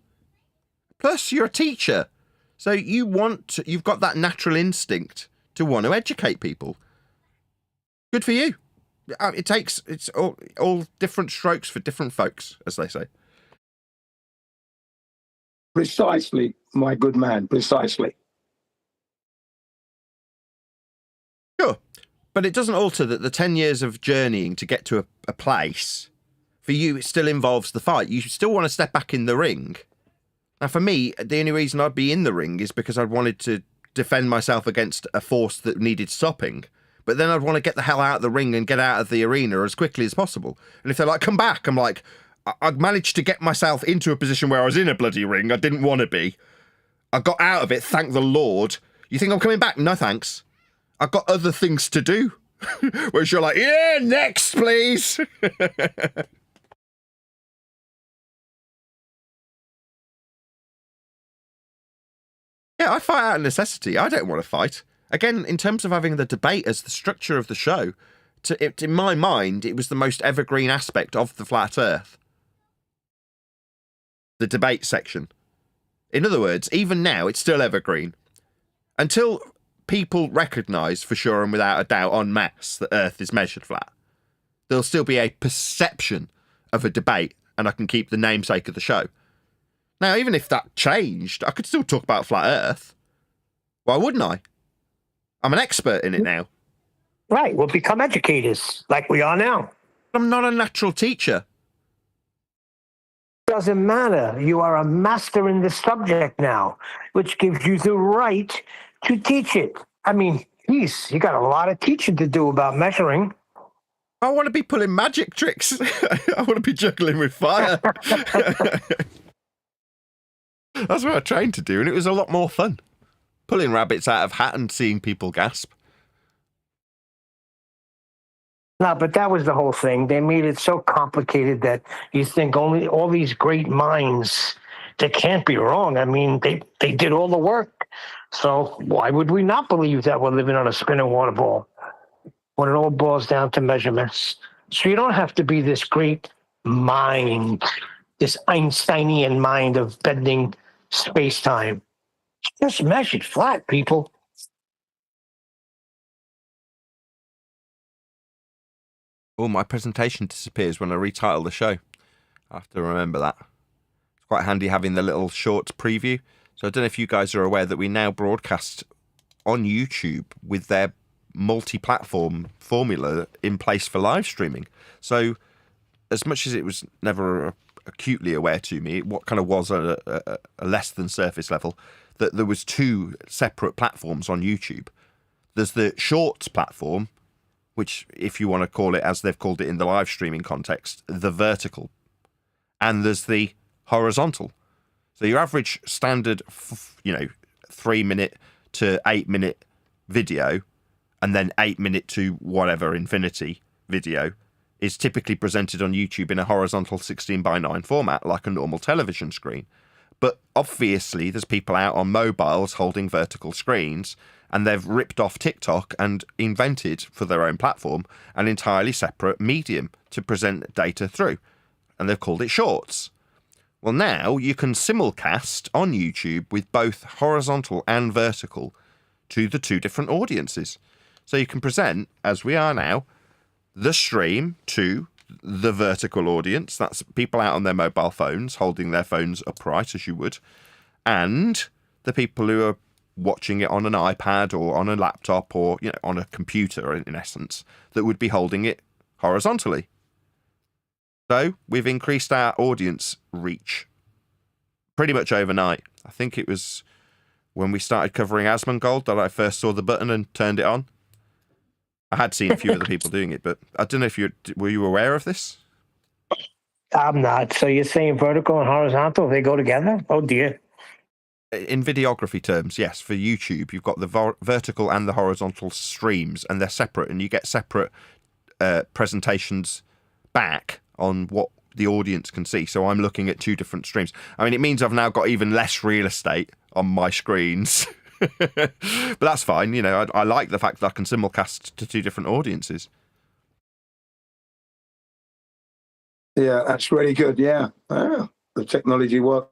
Plus, you're a teacher. So you've got that natural instinct to want to educate people. Good for you. It's all different strokes for different folks, as they say. Precisely, my good man, precisely. Sure. But it doesn't alter that the 10 years of journeying to get to a place, for you, it still involves the fight. You still want to step back in the ring. Now, for me, the only reason I'd be in the ring is because I wanted to defend myself against a force that needed stopping. But then I'd want to get the hell out of the ring and get out of the arena as quickly as possible. And if they're like, come back, I'm like, I'd managed to get myself into a position where I was in a bloody ring. I didn't want to be. I got out of it, thank the Lord. You think I'm coming back? No, thanks. I've got other things to do. Whereas you're like, yeah, next, please. Yeah, I fight out of necessity. I don't want to fight. Again, in terms of having the debate as the structure of the show, in my mind, it was the most evergreen aspect of the Flat Earth. The debate section. In other words, even now, it's still evergreen. Until people recognise for sure and without a doubt en masse that Earth is measured flat, there'll still be a perception of a debate, and I can keep the namesake of the show. Now, even if that changed, I could still talk about flat Earth. Why wouldn't I? I'm an expert in it now. Right, we'll become educators like we are now. I'm not a natural teacher. Doesn't matter. You are a master in the subject now, which gives you the right to teach it. I mean, geez, you got a lot of teaching to do about measuring. I want to be pulling magic tricks. I want to be juggling with fire. That's what I trained to do, and it was a lot more fun. Pulling rabbits out of hat and seeing people gasp. No, but that was the whole thing. They made it so complicated that you think only all these great minds, they can't be wrong. I mean, they did all the work. So why would we not believe that we're living on a spinning water ball when it all boils down to measurements? So you don't have to be this great mind, this Einsteinian mind of bending space-time. Just measured flat, people. Oh, my presentation disappears when I retitle the show. I have to remember that. It's quite handy having the little short preview. So I don't know if you guys are aware that we now broadcast on YouTube with their multi-platform formula in place for live streaming. So as much as it was never acutely aware to me, what kind of was a less than surface level, that there was two separate platforms on YouTube. There's the Shorts platform, which, if you want to call it, as they've called it in the live streaming context, the vertical. And there's the horizontal. So your average standard, 3-minute to 8-minute video, and then 8-minute to whatever infinity video, is typically presented on YouTube in a horizontal 16:9 format, like a normal television screen. But obviously, there's people out on mobiles holding vertical screens, and they've ripped off TikTok and invented for their own platform an entirely separate medium to present data through. And they've called it Shorts. Well, now you can simulcast on YouTube with both horizontal and vertical to the two different audiences. So you can present, as we are now, the stream to the vertical audience. That's people out on their mobile phones, holding their phones upright as you would, and the people who are watching it on an iPad or on a laptop or on a computer, in essence, that would be holding it horizontally. So we've increased our audience reach pretty much overnight. I think it was when we started covering Asmongold that I first saw the button and turned it on. I had seen a few other people doing it, but I don't know if were you aware of this? I'm not. So you're saying vertical and horizontal, they go together? Oh, dear. In videography terms, yes. For YouTube, you've got the vertical and the horizontal streams, and they're separate, and you get separate presentations back on what the audience can see. So I'm looking at two different streams. I mean, it means I've now got even less real estate on my screens. But that's fine. I like the fact that I can simulcast to two different audiences. Yeah, that's really good. Yeah. The technology works.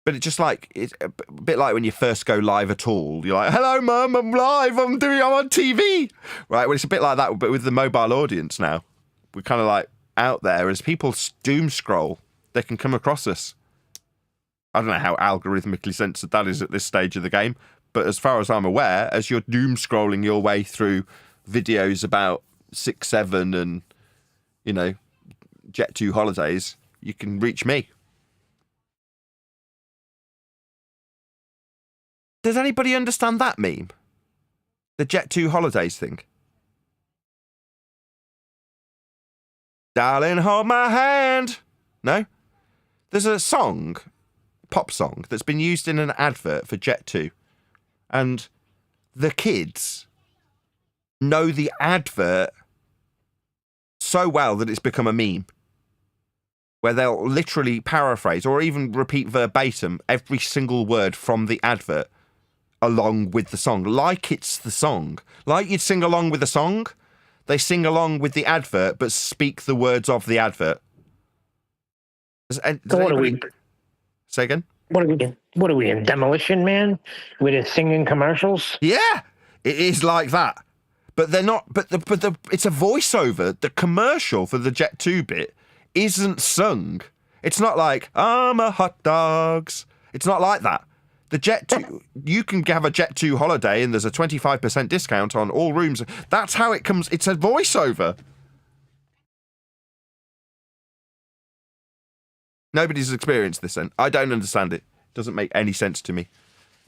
But it's just like, it's a bit like when you first go live at all. You're like, hello, Mum, I'm live, I'm on TV. Right? Well, it's a bit like that, but with the mobile audience now. We're kind of like out there. As people doom scroll, they can come across us. I don't know how algorithmically censored that is at this stage of the game, but as far as I'm aware, as you're doom scrolling your way through videos about 6-7 and, Jet2 holidays, you can reach me. Does anybody understand that meme? The Jet2 holidays thing? Darling, hold my hand. No? There's a song, pop song, that's been used in an advert for Jet2. And the kids know the advert so well that it's become a meme. Where they'll literally paraphrase or even repeat verbatim every single word from the advert along with the song, like it's the song. Like you'd sing along with a song, they sing along with the advert but speak the words of the advert. Does What are we? Say again? What are we in Demolition Man with his singing commercials? Yeah, it is like that. But they're not. But it's a voiceover. The commercial for the Jet2 bit isn't sung. It's not like I'm a hot dogs. It's not like that. The Jet2, you can have a Jet2 holiday and there's a 25% discount on all rooms. That's how it comes. It's a voiceover. Nobody's experienced this then. I don't understand it. It doesn't make any sense to me.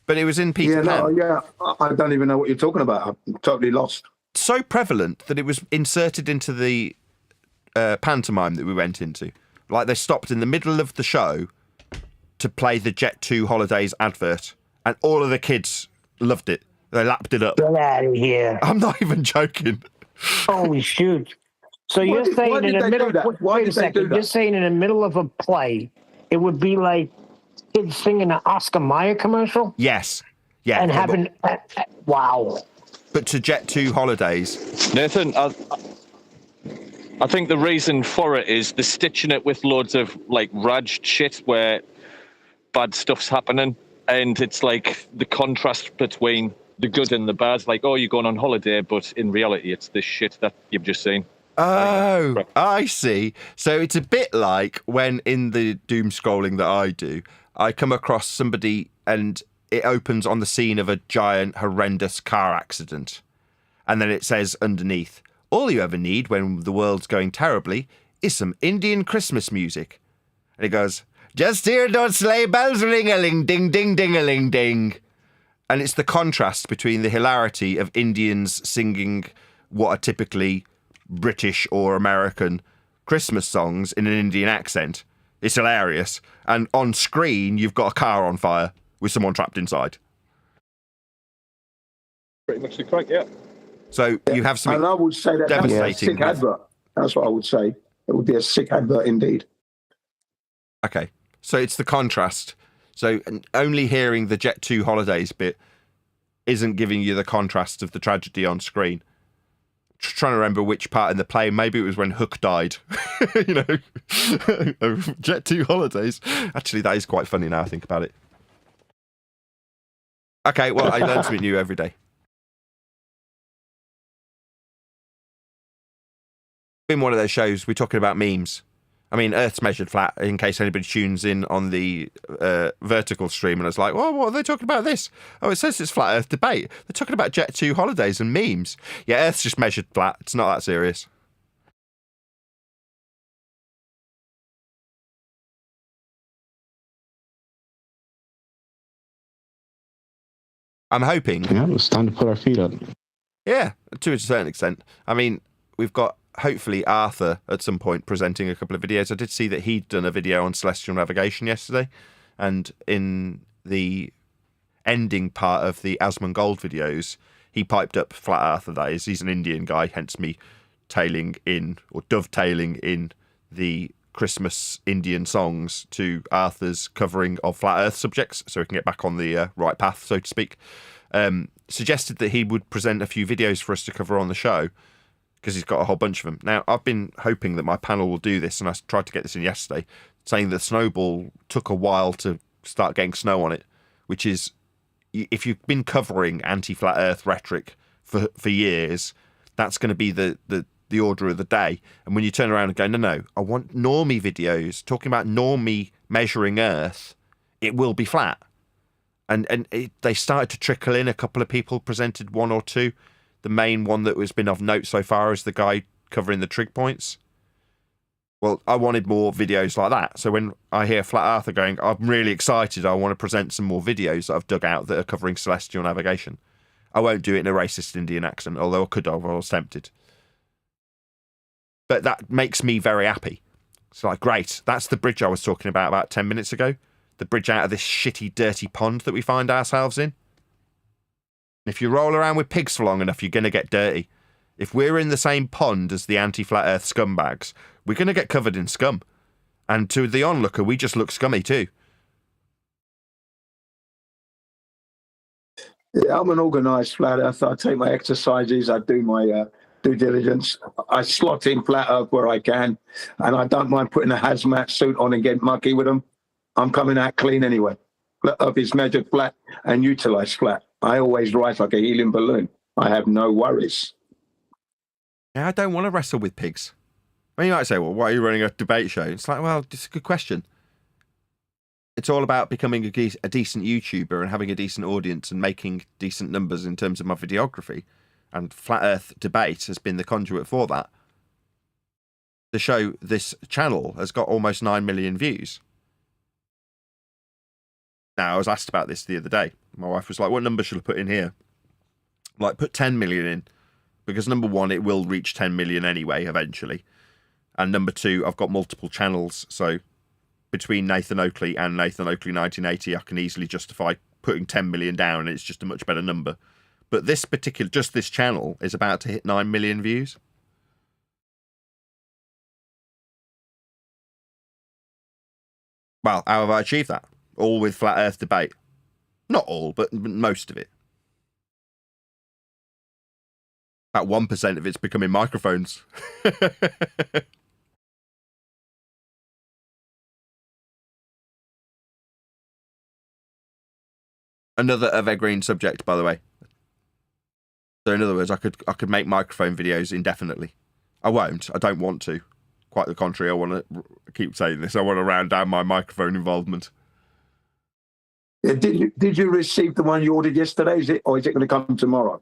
But it was in Peter Pan. I don't even know what you're talking about. I'm totally lost. So prevalent that it was inserted into the pantomime that we went into. Like they stopped in the middle of the show to play the Jet2 holidays advert, and all of the kids loved it. They lapped it up. Get out of here! I'm not even joking. Holy shoot! So you're saying in the middle? Wait a second. You're saying in the middle of a play, it would be like kids singing an Oscar Mayer commercial? Yes. Yeah. And having wow. But to Jet2 holidays, Nathan, I think the reason for it is they're stitching it with loads of like raj shit where bad stuff's happening, and it's like the contrast between the good and the bad. Like, oh, you're going on holiday, but in reality, it's this shit that you've just seen. Oh, I see. So it's a bit like when in the doom scrolling that I do, I come across somebody and it opens on the scene of a giant, horrendous car accident. And then it says underneath, all you ever need when the world's going terribly is some Indian Christmas music. And it goes, just hear those sleigh bells ring-a-ling, ding, ding, ding-a-ling, ding. And it's the contrast between the hilarity of Indians singing what are typically British or American Christmas songs in an Indian accent. It's hilarious. And on screen, you've got a car on fire with someone trapped inside. Pretty much the correct, yeah. So you have some. And I would say that that's a devastating. sick advert. That's what I would say. It would be a sick advert indeed. Okay. So it's the contrast. So only hearing the Jet2 holidays bit isn't giving you the contrast of the tragedy on screen. Trying to remember which part in the play. Maybe it was when Hook died. You know, Jet2 holidays. Actually, that is quite funny now I think about it. Okay, well, I learn something new every day. In one of those shows, we're talking about memes. I mean, Earth's measured flat, in case anybody tunes in on the vertical stream and it's like, well, what are they talking about this? Oh, it says it's flat Earth debate. They're talking about Jet2 holidays and memes. Yeah, Earth's just measured flat. It's not that serious. I'm hoping. Yeah, it's time to put our feet up. Yeah, to a certain extent. I mean, we've got, hopefully, Arthur at some point presenting a couple of videos. I did see that he'd done a video on celestial navigation yesterday. And in the ending part of the Asmongold videos, he piped up Flat Arthur, that is. He's an Indian guy, hence me tailing in, or dovetailing in the Christmas Indian songs to Arthur's covering of Flat Earth subjects, so he can get back on the right path, so to speak. Suggested that he would present a few videos for us to cover on the show, because he's got a whole bunch of them. Now, I've been hoping that my panel will do this, and I tried to get this in yesterday, saying the snowball took a while to start getting snow on it, which is, if you've been covering anti-flat Earth rhetoric for years, that's going to be the order of the day. And when you turn around and go, no, I want normie videos talking about normie measuring Earth, it will be flat. And they started to trickle in. A couple of people presented one or two. The main one that has been of note so far is the guy covering the trig points. Well, I wanted more videos like that. So when I hear Flat Arthur going, I'm really excited, I want to present some more videos that I've dug out that are covering celestial navigation. I won't do it in a racist Indian accent, although I could have, I was tempted. But that makes me very happy. It's like, great, that's the bridge I was talking about 10 minutes ago. The bridge out of this shitty, dirty pond that we find ourselves in. If you roll around with pigs for long enough, you're going to get dirty. If we're in the same pond as the anti-flat Earth scumbags, we're going to get covered in scum. And to the onlooker, we just look scummy too. Yeah, I'm an organised flat earth. I take my exercises, I do my due diligence. I slot in flat earth where I can, and I don't mind putting a hazmat suit on and getting mucky with them. I'm coming out clean anyway. Flat earth is measured flat and utilised flat. I always rise like a helium balloon. I have no worries. Yeah, I don't want to wrestle with pigs. I mean, you might say, well, why are you running a debate show? It's like, well, it's a good question. It's all about becoming a decent YouTuber and having a decent audience and making decent numbers in terms of my videography. And Flat Earth Debate has been the conduit for that. The show, this channel, has got almost 9 million views. Now, I was asked about this the other day. My wife was like, what number should I put in here? Like, put 10 million in. Because number one, it will reach 10 million anyway, eventually. And number two, I've got multiple channels. So between Nathan Oakley and Nathan Oakley 1980, I can easily justify putting 10 million down, and it's just a much better number. But this particular, just this channel, is about to hit 9 million views. Well, how have I achieved that? All with Flat Earth Debate. Not all, but most of it. About 1% of it's becoming microphones. Another evergreen subject, by the way. So in other words, I could make microphone videos indefinitely. I won't. I don't want to. Quite the contrary. I want to keep saying this. I want to round down my microphone involvement. Yeah, did you receive the one you ordered yesterday? Is it going to come tomorrow?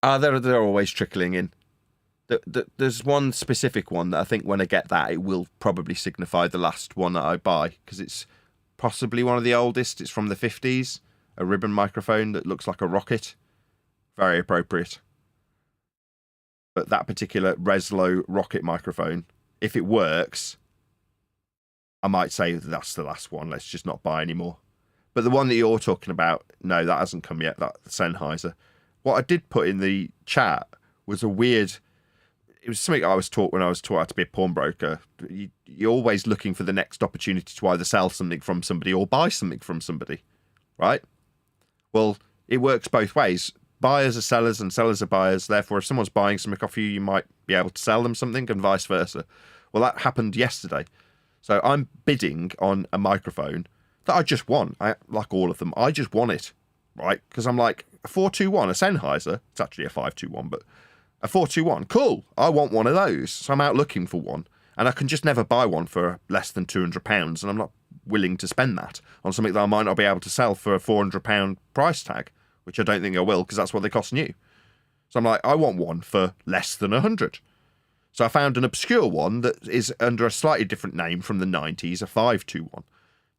They're always trickling in. There's one specific one that I think when I get that, it will probably signify the last one that I buy, because it's possibly one of the oldest. It's from the 50s, a ribbon microphone that looks like a rocket. Very appropriate. But that particular Reslo rocket microphone, if it works, I might say that's the last one. Let's just not buy anymore. But the one that you're talking about, no, that hasn't come yet, that Sennheiser. What I did put in the chat was a weird... It was something I was taught when I was taught how to be a pawnbroker. You're always looking for the next opportunity to either sell something from somebody or buy something from somebody, right? Well, it works both ways. buyers are sellers and sellers are buyers. Therefore, if someone's buying something off you, you might be able to sell them something and vice versa. Well, that happened yesterday. So I'm bidding on a microphone that I just want. Like all of them, I just want it, right? Because I'm like, a 421, a Sennheiser. It's actually a 521, but a 421. Cool. I want one of those. So I'm out looking for one. And I can just never buy one for less than £200. And I'm not willing to spend that on something that I might not be able to sell for a £400 price tag, which I don't think I will, because that's what they cost new. So I'm like, I want one for less than 100. So I found an obscure one that is under a slightly different name from the 90s, a 521,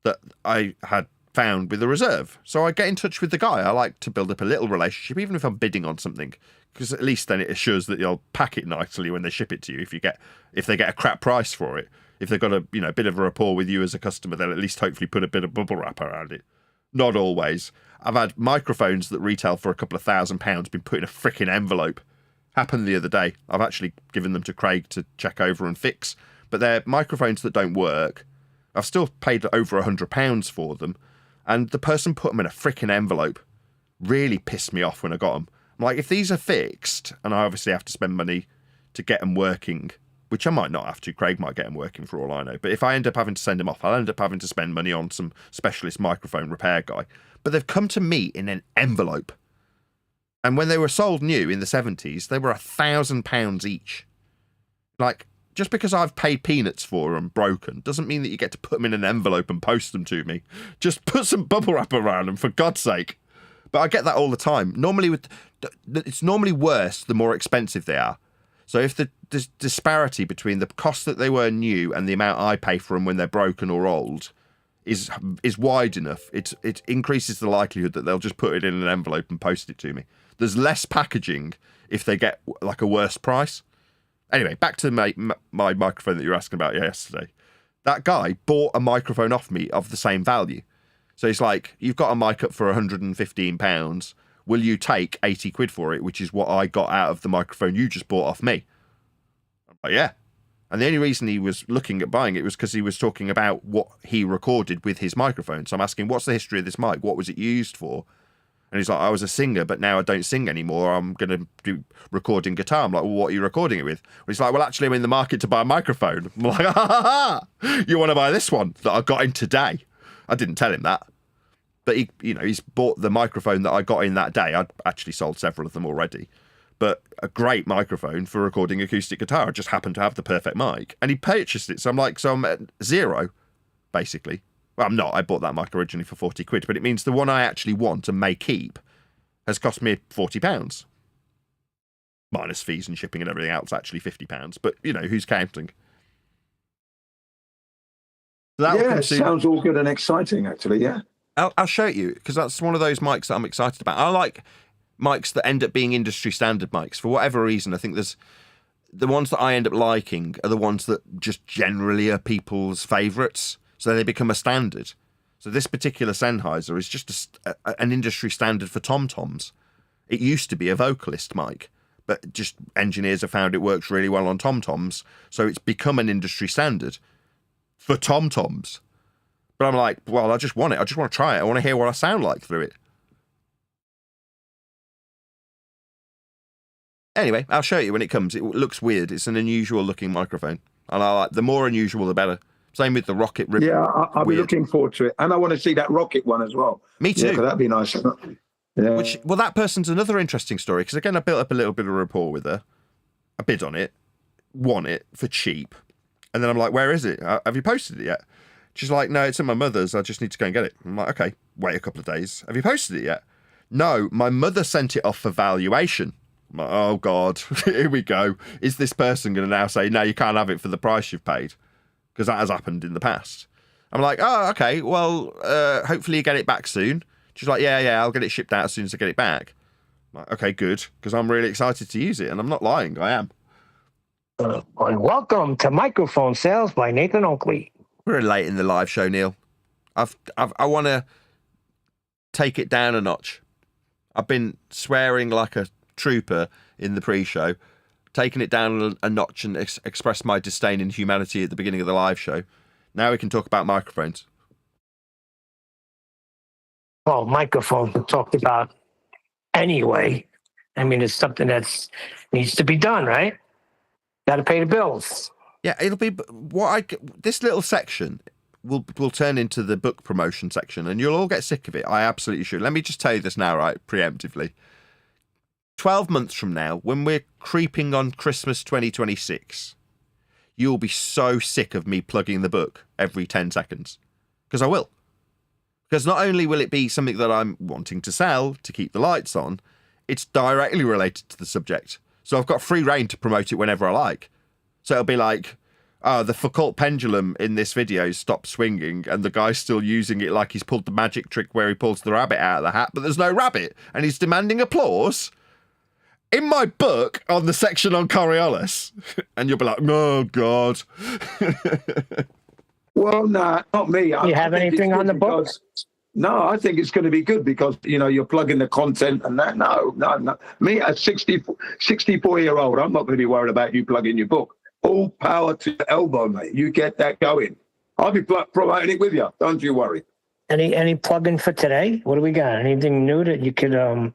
that I had found with a reserve. So I get in touch with the guy. I like to build up a little relationship, even if I'm bidding on something, because at least then it assures that they'll pack it nicely when they ship it to you. If they get a crap price for it, if they've got a bit of a rapport with you as a customer, they'll at least hopefully put a bit of bubble wrap around it. Not always. I've had microphones that retail for a couple of £1,000 been put in a freaking envelope. Happened the other day. I've actually given them to Craig to check over and fix, but they're microphones that don't work. I've still paid over £100 for them, and the person put them in a freaking envelope. Really pissed me off when I got them. I'm like, if these are fixed, and I obviously have to spend money to get them working, which I might not have to, Craig might get them working for all I know, but if I end up having to send them off, I'll end up having to spend money on some specialist microphone repair guy. But they've come to me in an envelope. And when they were sold new in the 70s, they were £1,000 each. Like, just because I've paid peanuts for them broken doesn't mean that you get to put them in an envelope and post them to me. Just put some bubble wrap around them, for God's sake. But I get that all the time. Normally, it's normally worse the more expensive they are. So if the disparity between the cost that they were new and the amount I pay for them when they're broken or old is wide enough, it increases the likelihood that they'll just put it in an envelope and post it to me. There's less packaging if they get like a worse price. Anyway, back to my microphone that you were asking about yesterday. That guy bought a microphone off me of the same value. So he's like, you've got a mic up for £115. Will you take 80 quid for it, which is what I got out of the microphone you just bought off me? I'm like, yeah. And the only reason he was looking at buying it was because he was talking about what he recorded with his microphone. So I'm asking, what's the history of this mic? What was it used for? And he's like, I was a singer, but now I don't sing anymore. I'm going to do recording guitar. I'm like, well, what are you recording it with? And he's like, well, actually, I'm in the market to buy a microphone. I'm like, you want to buy this one that I got in today? I didn't tell him that. But he's bought the microphone that I got in that day. I'd actually sold several of them already. But a great microphone for recording acoustic guitar. I just happened to have the perfect mic. And he purchased it. So I'm like, so I'm at zero, basically. Well, I'm not. I bought that mic originally for 40 quid. But it means the one I actually want and may keep has cost me £40. Minus fees and shipping and everything else, actually £50. But, who's counting? So yeah, it sounds all good and exciting, actually, yeah. I'll show it you, because that's one of those mics that I'm excited about. I like mics that end up being industry standard mics for whatever reason. I think there's the ones that I end up liking are the ones that just generally are people's favourites, so they become a standard. So this particular Sennheiser is just an industry standard for tom-toms. It used to be a vocalist mic, but just engineers have found it works really well on tom-toms, so it's become an industry standard for tom-toms. But I'm like, well, I just want it. I just want to try it. I want to hear what I sound like through it. Anyway, I'll show you when it comes. It looks weird. It's an unusual looking microphone. And I like the more unusual, the better. Same with the rocket ribbon. Yeah, I'll be looking forward to it. And I want to see that rocket one as well. Me too. Yeah, that'd be nice. Yeah. Well, that person's another interesting story. Because again, I built up a little bit of rapport with her. I bid on it. Won it for cheap. And then I'm like, where is it? Have you posted it yet? She's like, no, it's at my mother's. I just need to go and get it. I'm like, okay, wait a couple of days. Have you posted it yet? No, my mother sent it off for valuation. I'm like, oh, God, here we go. Is this person going to now say, no, you can't have it for the price you've paid? Because that has happened in the past. I'm like, oh, okay, well, hopefully you get it back soon. She's like, yeah, I'll get it shipped out as soon as I get it back. I'm like, okay, good, because I'm really excited to use it, and I'm not lying, I am. Welcome to Microphone Sales by Nathan Oakley. We're late in the live show, Neil. I want to take it down a notch. I've been swearing like a trooper in the pre-show, taking it down a notch and express my disdain and humanity at the beginning of the live show. Now we can talk about microphones. Well, microphones we talked about anyway. I mean, it's something that's needs to be done, right? Got to pay the bills. Yeah, it'll be this little section will turn into the book promotion section, and you'll all get sick of it. I absolutely should. Let me just tell you this now, right, preemptively. 12 months from now, when we're creeping on Christmas 2026, you'll be so sick of me plugging the book every 10 seconds. Because I will. Because not only will it be something that I'm wanting to sell to keep the lights on, it's directly related to the subject. So I've got free reign to promote it whenever I like. So it'll be like, the Foucault pendulum in this video stopped swinging and the guy's still using it like he's pulled the magic trick where he pulls the rabbit out of the hat, but there's no rabbit and he's demanding applause in my book on the section on Coriolis. And you'll be like, oh, God. Well, no, not me. You have anything on the book? No, I think it's going to be good because, you're plugging the content and that. No. Me, a 64-year-old, I'm not going to be worried about you plugging your book. All power to your elbow, mate. You get that going. I'll be promoting it with you. Don't you worry. Any plug-in for today? What do we got? Anything new that you could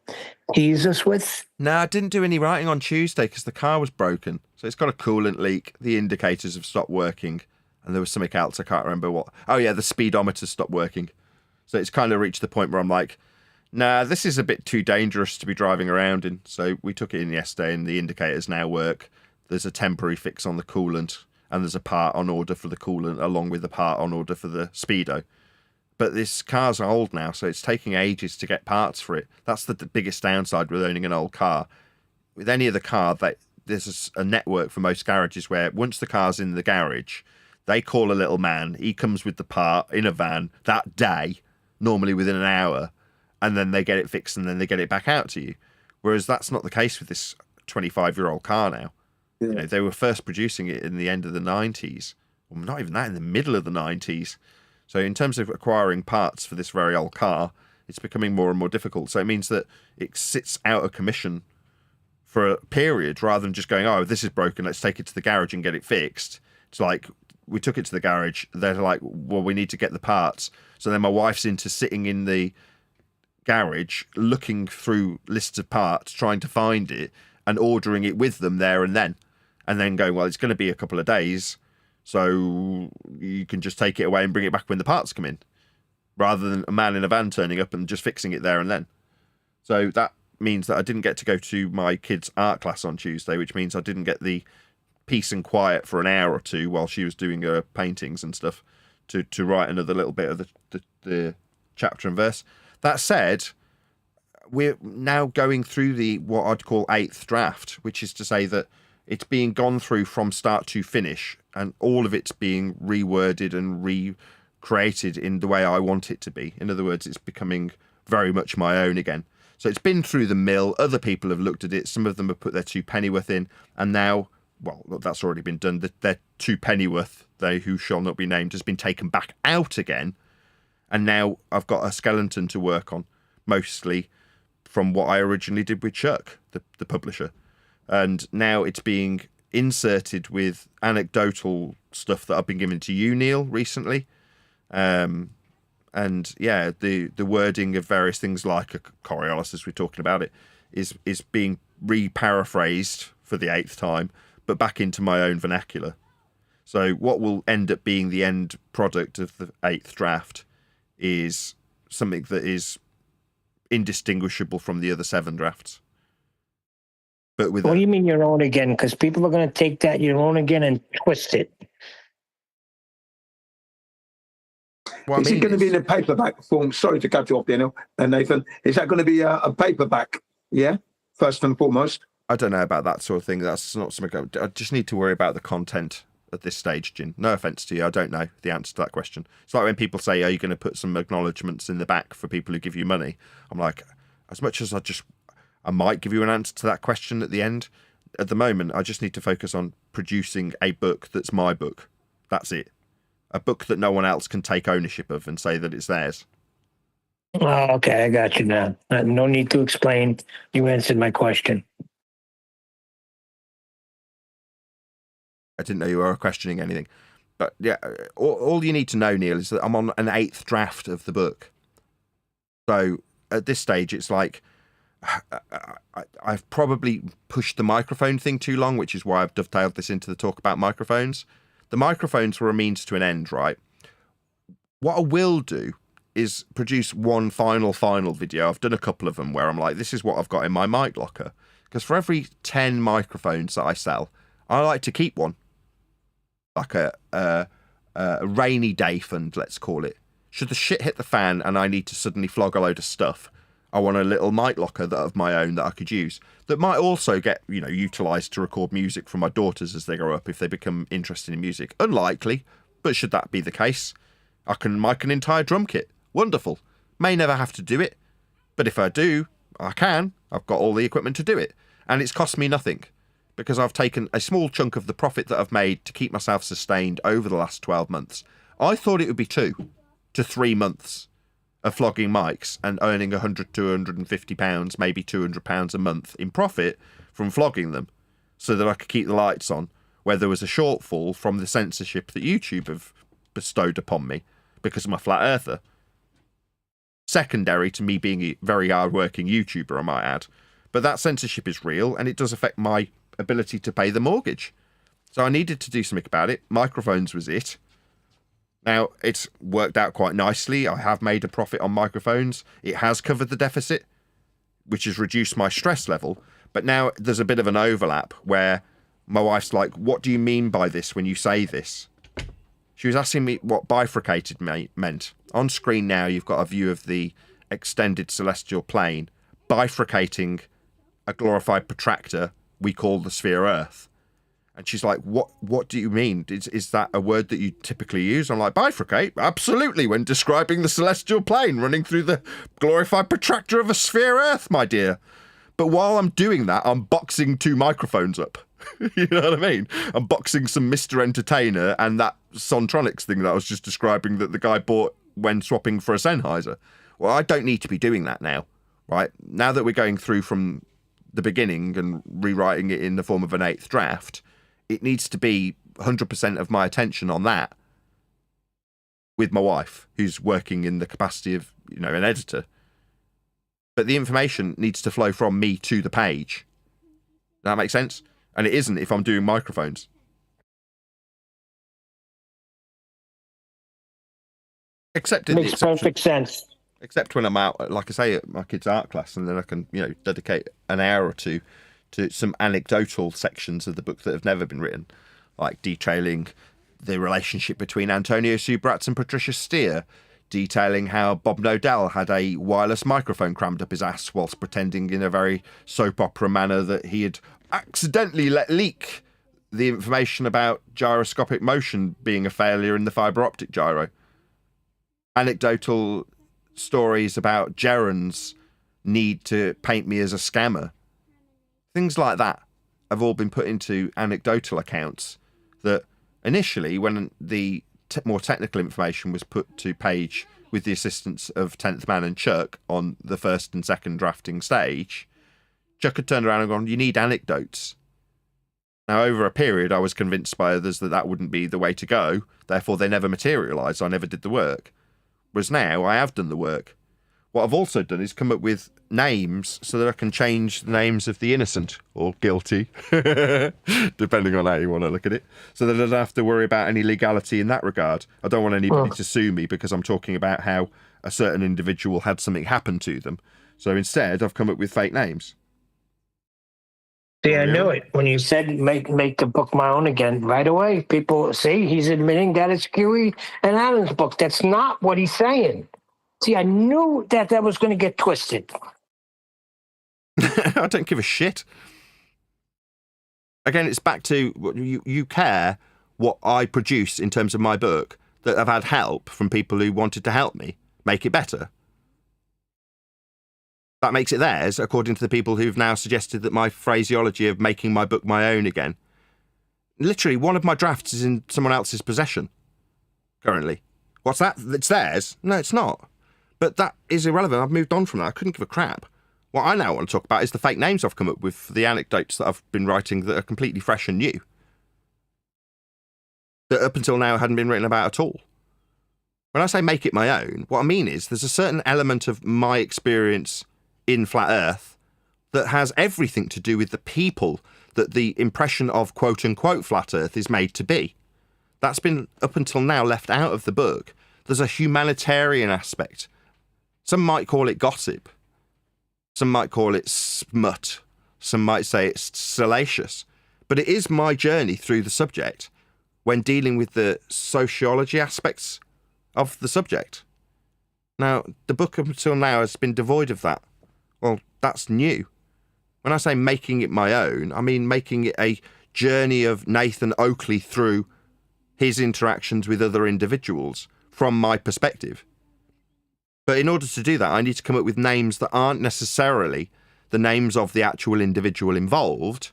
tease us with? No, I didn't do any writing on Tuesday because the car was broken. So it's got a coolant leak. The indicators have stopped working. And there was something else. I can't remember what. Oh, yeah, the speedometer stopped working. So it's kind of reached the point where I'm like, nah, this is a bit too dangerous to be driving around in. So we took it in yesterday and the indicators now work. There's a temporary fix on the coolant and there's a part on order for the coolant along with the part on order for the speedo. But this car's old now, so it's taking ages to get parts for it. That's the biggest downside with owning an old car. With any other car, there's a network for most garages where once the car's in the garage, they call a little man. He comes with the part in a van that day, normally within an hour, and then they get it fixed and then they get it back out to you. Whereas that's not the case with this 25-year-old car now. Yeah. They were first producing it in the end of the 90s. Well, not even that, in the middle of the 90s. So in terms of acquiring parts for this very old car, it's becoming more and more difficult. So it means that it sits out of commission for a period rather than just going, oh, this is broken, let's take it to the garage and get it fixed. It's like, we took it to the garage. They're like, well, we need to get the parts. So then my wife's into sitting in the garage, looking through lists of parts, trying to find it and ordering it with them there and then going, well, it's going to be a couple of days. So you can just take it away and bring it back when the parts come in, rather than a man in a van turning up and just fixing it there and then. So that means that I didn't get to go to my kids' art class on Tuesday, which means I didn't get the peace and quiet for an hour or two while she was doing her paintings and stuff to write another little bit of the chapter and verse. That said, we're now going through what I'd call 8th draft, which is to say that it's being gone through from start to finish and all of it's being reworded and recreated in the way I want it to be. In other words, it's becoming very much my own again. So it's been through the mill. Other people have looked at it. Some of them have put their 2 pennyworth in, and now, well, that's already been done. Their 2 pennyworth, they who shall not be named, has been taken back out again. And now I've got a skeleton to work on, mostly from what I originally did with Chuck, the publisher. And now it's being inserted with anecdotal stuff that I've been given to you, Neil, recently. And yeah, the wording of various things like a Coriolis, as we're talking about it, is being re-paraphrased for the 8th time, but back into my own vernacular. So what will end up being the end product of the 8th draft is something that is indistinguishable from the other 7 drafts. But with what do you mean your own again? Because people are going to take that your own again and twist it. Is it going to be in a paperback form? Sorry to cut you off there, Neil and Nathan. Is that going to be a paperback? Yeah, first and foremost. I don't know about that sort of thing. That's not something. I just need to worry about the content at this stage, Jin. No offense to you, I don't know the answer to that question. It's like when people say, "Are you going to put some acknowledgements in the back for people who give you money?" I'm like, as much as I might give you an answer to that question at the end. At the moment, I just need to focus on producing a book that's my book. That's it. A book that no one else can take ownership of and say that it's theirs. Oh, okay, I got you now. No need to explain. You answered my question. I didn't know you were questioning anything. But yeah, all you need to know, Neil, is that I'm on an 8th draft of the book. So at this stage, it's like I've probably pushed the microphone thing too long, which is why I've dovetailed this into the talk about microphones. The microphones were a means to an end, right? What I will do is produce one final video. I've done a couple of them where I'm like, this is what I've got in my mic locker. Because for every 10 microphones that I sell, I like to keep one. Like a rainy day fund, let's call it. Should the shit hit the fan and I need to suddenly flog a load of stuff, I want a little mic locker that of my own that I could use. That might also get, utilised to record music from my daughters as they grow up if they become interested in music. Unlikely, but should that be the case, I can mic an entire drum kit. Wonderful. May never have to do it, but if I do, I can. I've got all the equipment to do it. And it's cost me nothing, because I've taken a small chunk of the profit that I've made to keep myself sustained over the last 12 months. I thought it would be 2 to 3 months of flogging mics and earning £100 to £150, maybe £200 a month in profit from flogging them, so that I could keep the lights on where there was a shortfall from the censorship that YouTube have bestowed upon me because I'm a flat earther. Secondary to me being a very hard-working YouTuber, I might add. But that censorship is real, and it does affect my ability to pay the mortgage. So I needed to do something about it. Microphones was it. Now, it's worked out quite nicely. I have made a profit on microphones. It has covered the deficit, which has reduced my stress level. But now there's a bit of an overlap where my wife's like, what do you mean by this when you say this? She was asking me what bifurcated meant. On screen now, you've got a view of the extended celestial plane bifurcating a glorified protractor we call the sphere Earth. And she's like, what do you mean? Is that a word that you typically use? I'm like, bifurcate? Absolutely, when describing the celestial plane running through the glorified protractor of a sphere Earth, my dear. But while I'm doing that, I'm boxing 2 microphones up. You know what I mean? I'm boxing some Mr. Entertainer and that Sontronics thing that I was just describing that the guy bought when swapping for a Sennheiser. Well, I don't need to be doing that now, right? Now that we're going through from the beginning and rewriting it in the form of an 8th draft, it needs to be 100% of my attention on that with my wife, who's working in the capacity of, an editor. But the information needs to flow from me to the page. Does that make sense? And it isn't if I'm doing microphones. Except in Makes perfect sense. Except when I'm out, like I say, at my kids' art class, and then I can, dedicate an hour or two to some anecdotal sections of the book that have never been written, like detailing the relationship between Antonio Subratz and Patricia Steer, detailing how Bob Nodell had a wireless microphone crammed up his ass whilst pretending in a very soap opera manner that he had accidentally let leak the information about gyroscopic motion being a failure in the fibre optic gyro. Anecdotal stories about Gerron's need to paint me as a scammer. Things like that have all been put into anecdotal accounts that initially, when the more technical information was put to page with the assistance of 10th Man and Chuck on the first and second drafting stage, Chuck had turned around and gone, you need anecdotes. Now, over a period, I was convinced by others that that wouldn't be the way to go. Therefore, they never materialised. I never did the work. Whereas now, I have done the work. What I've also done is come up with names so that I can change the names of the innocent or guilty, depending on how you want to look at it, so that I don't have to worry about any legality in that regard. I don't want anybody to sue me because I'm talking about how a certain individual had something happen to them. So instead, I've come up with fake names. See, I knew it. When you said make the book my own again, right away, people see he's admitting that it's Huey and Adam's book. That's not what he's saying. See, I knew that was going to get twisted. I don't give a shit. Again, it's back to you care what I produce in terms of my book, that I've had help from people who wanted to help me make it better. That makes it theirs, according to the people who've now suggested that my phraseology of making my book my own again. Literally, one of my drafts is in someone else's possession currently. What's that? It's theirs? No, it's not. But that is irrelevant. I've moved on from that. I couldn't give a crap. What I now want to talk about is the fake names I've come up with for the anecdotes that I've been writing that are completely fresh and new. That up until now hadn't been written about at all. When I say make it my own, what I mean is there's a certain element of my experience in Flat Earth that has everything to do with the people that the impression of quote-unquote flat Earth is made to be. That's been, up until now, left out of the book. There's a humanitarian aspect. Some might call it gossip. Some might call it smut. Some might say it's salacious. But it is my journey through the subject when dealing with the sociology aspects of the subject. Now, the book up until now has been devoid of that. Well, that's new. When I say making it my own, I mean making it a journey of Nathan Oakley through his interactions with other individuals from my perspective. But in order to do that, I need to come up with names that aren't necessarily the names of the actual individual involved,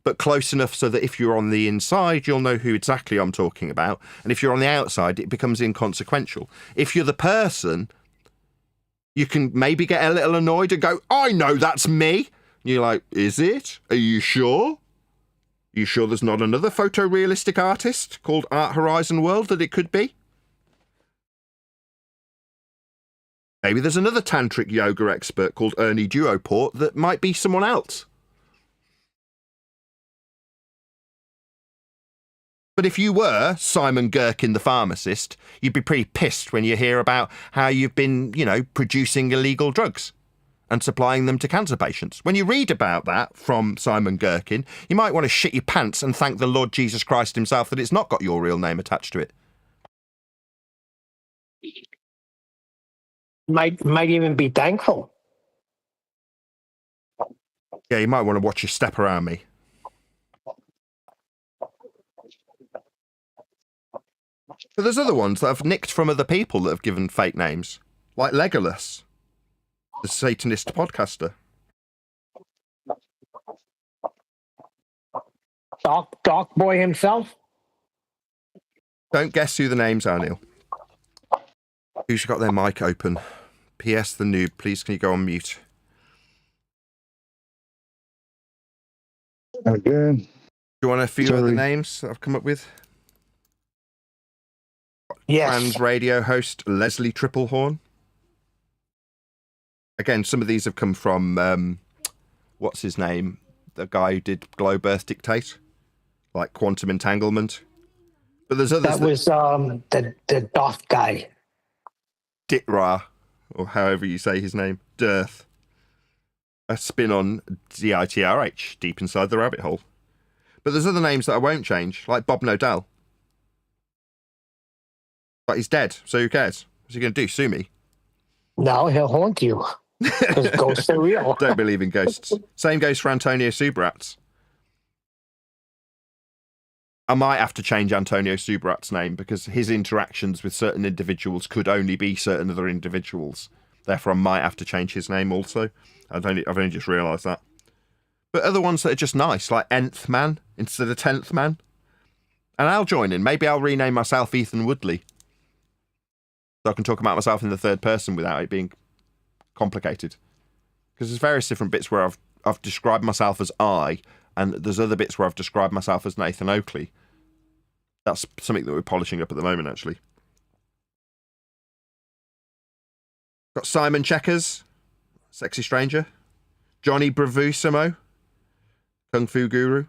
but close enough so that if you're on the inside, you'll know who exactly I'm talking about. And if you're on the outside, it becomes inconsequential. If you're the person, you can maybe get a little annoyed and go, I know that's me. And you're like, is it? Are you sure? Are you sure there's not another photorealistic artist called Art Horizon World that it could be? Maybe there's another tantric yoga expert called Ernie Duoport that might be someone else. But if you were Simon Gherkin the pharmacist, you'd be pretty pissed when you hear about how you've been, producing illegal drugs and supplying them to cancer patients. When you read about that from Simon Gherkin, you might want to shit your pants and thank the Lord Jesus Christ himself that it's not got your real name attached to it. Might even be thankful. Yeah, you might want to watch your step around me. But there's other ones that I've nicked from other people that have given fake names, like Legolas, the Satanist podcaster. Dark Boy himself? Don't guess who the names are, Neil. Who's got their mic open? P.S. the noob, please can you go on mute? Okay. Do you want a few other names that I've come up with? Yes. Trans radio host Leslie Triplehorn. Again, some of these have come from, what's his name? The guy who did Globe Earth Dictate, like Quantum Entanglement. But there's others. That was the Doth guy. Ditra, or however you say his name, Dirth. A spin on DITRH, deep inside the rabbit hole. But there's other names that I won't change, like Bob Nodell. But he's dead, so who cares? What's he going to do, sue me? No, he'll haunt you. Because ghosts are real. Don't believe in ghosts. Same goes for Antonio Subrat's. I might have to change Antonio Subrat's name because his interactions with certain individuals could only be certain other individuals. Therefore, I might have to change his name also. I've only just realised that. But other ones that are just nice, like Nth Man instead of 10th Man. And I'll join in. Maybe I'll rename myself Ethan Woodley. So I can talk about myself in the third person without it being complicated. Because there's various different bits where I've described myself as I, and there's other bits where I've described myself as Nathan Oakley. That's something that we're polishing up at the moment, actually. Got Simon Checkers, Sexy Stranger. Johnny Bravissimo, Kung Fu Guru.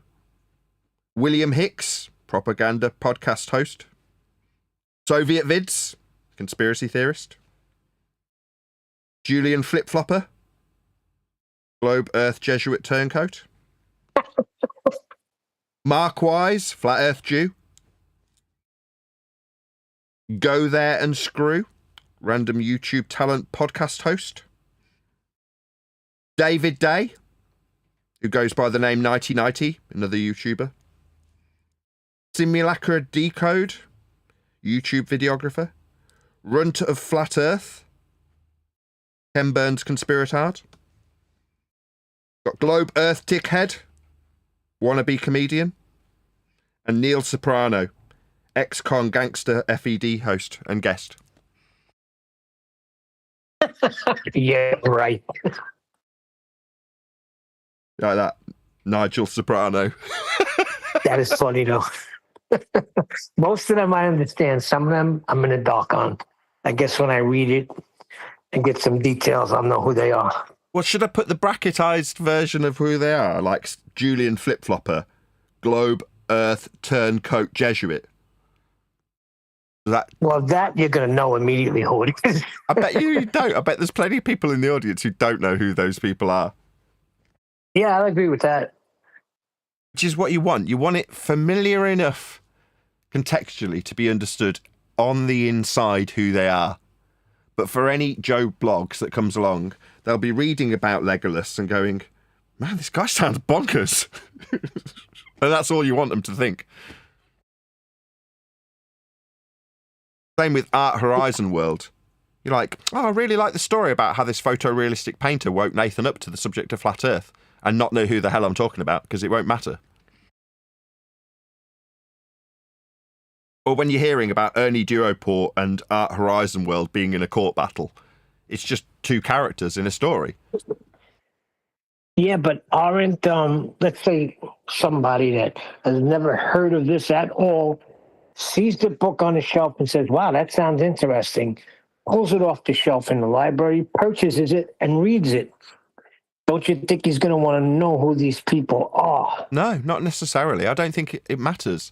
William Hicks, Propaganda Podcast Host. Soviet Vids, Conspiracy Theorist. Julian Flip-Flopper, Globe Earth Jesuit Turncoat. Mark Wise, Flat Earth Jew. Go There and Screw, random YouTube talent podcast host. David Day, who goes by the name 9090, another YouTuber. Simulacra Decode, YouTube videographer. Runt of Flat Earth, Ken Burns Conspiratard. Got Globe Earth Dickhead, wannabe comedian. And Neil Soprano, ex-con gangster FED host and guest. Yeah, right. Like that. Nigel Soprano. That is funny, though. Most of them I understand. Some of them I'm in the dark on. I guess when I read it and get some details, I'll know who they are. What should I put the bracketized version of who they are? Like Julian Flip-Flopper, Globe, Earth, Turncoat, Jesuit. That Well, that you're going to know immediately who it is. I bet you don't. I bet there's plenty of people in the audience who don't know who those people are. Yeah, I agree with that. Which is what you want. You want it familiar enough contextually to be understood on the inside who they are. But for any Joe blogs that comes along, they'll be reading about Legolas and going, man, this guy sounds bonkers. And that's all you want them to think. Same with Art Horizon World. You're like, oh, I really like the story about how this photorealistic painter woke Nathan up to the subject of flat Earth and not know who the hell I'm talking about because it won't matter. Or when you're hearing about Ernie Duoport and Art Horizon World being in a court battle, it's just two characters in a story. Yeah, but aren't, let's say, somebody that has never heard of this at all, sees the book on the shelf and says, wow, that sounds interesting, pulls it off the shelf in the library, purchases it, and reads it. Don't you think he's going to want to know who these people are? No, not necessarily. I don't think it matters.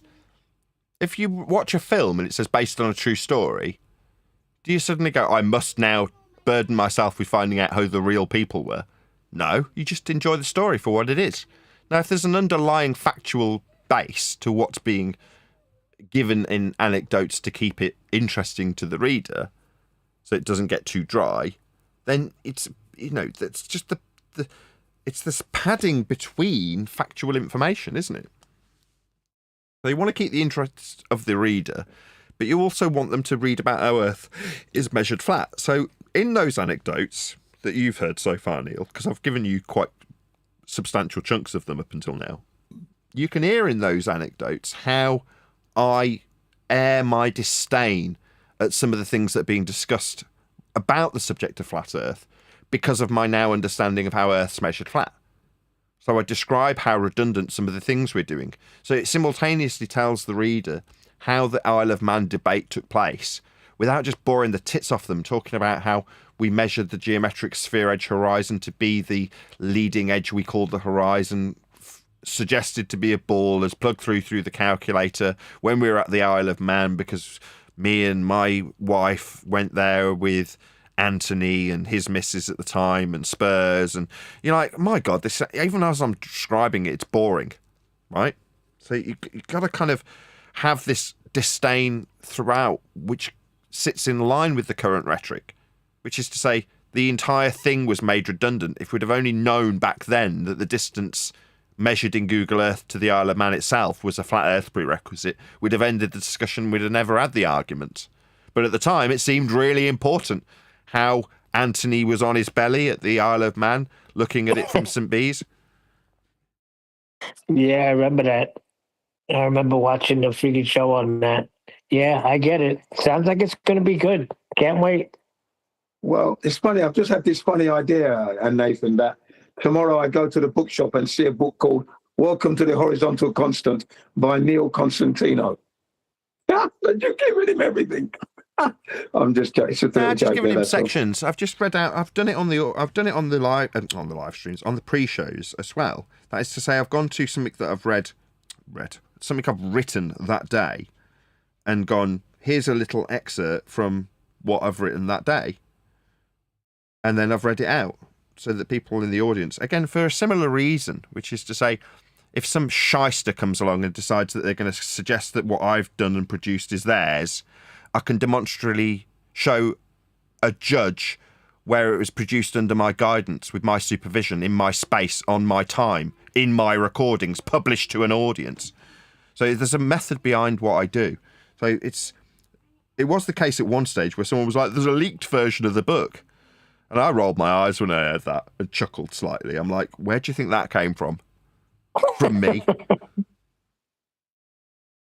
If you watch a film and it says based on a true story, do you suddenly go, I must now burden myself with finding out who the real people were? No, you just enjoy the story for what it is. Now, if there's an underlying factual base to what's being given in anecdotes to keep it interesting to the reader, so it doesn't get too dry, then it's, you know, that's just it's this padding between factual information, isn't it? So you want to keep the interest of the reader, but you also want them to read about how Earth is measured flat. So in those anecdotes that you've heard so far, Neil, because I've given you quite substantial chunks of them up until now, you can hear in those anecdotes how I air my disdain at some of the things that are being discussed about the subject of flat Earth because of my now understanding of how Earth's measured flat. So I describe how redundant some of the things we're doing. So it simultaneously tells the reader how the Isle of Man debate took place without just boring the tits off them, talking about how we measured the geometric sphere edge horizon to be the leading edge we called the horizon, suggested to be a ball as plugged through the calculator when we were at the Isle of Man because me and my wife went there with Anthony and his missus at the time and Spurs, and you're like, my God, this, even as I'm describing it, it's boring, right? So you got to kind of have this disdain throughout, which sits in line with the current rhetoric, which is to say the entire thing was made redundant. If we'd have only known back then that the distance measured in Google Earth to the Isle of Man itself was a flat Earth prerequisite, we'd have ended the discussion, we'd have never had the argument. But at the time, it seemed really important how Anthony was on his belly at the Isle of Man, looking at it from St. Bees. Yeah, I remember that. I remember watching the freaking show on that. Yeah, I get it. Sounds like it's going to be good. Can't wait. Well, it's funny. I've just had this funny idea, and Nathan, that tomorrow I go to the bookshop and see a book called Welcome to the Horizontal Constant by Neil Constantino. You're giving him everything. I'm just joking. I've just given him sections. I've just read out. I've done it on the live streams, on the pre-shows as well. That is to say, I've gone to something that I've read something I've written that day, and gone, here's a little excerpt from what I've written that day, and then I've read it out so that people in the audience, again for a similar reason, which is to say, if some shyster comes along and decides that they're going to suggest that what I've done and produced is theirs, I can demonstrably show a judge where it was produced under my guidance, with my supervision, in my space, on my time, in my recordings, published to an audience. So there's a method behind what I do. So it was the case at one stage where someone was like, there's a leaked version of the book. And I rolled my eyes when I heard that and chuckled slightly. I'm like, where do you think that came from? From me.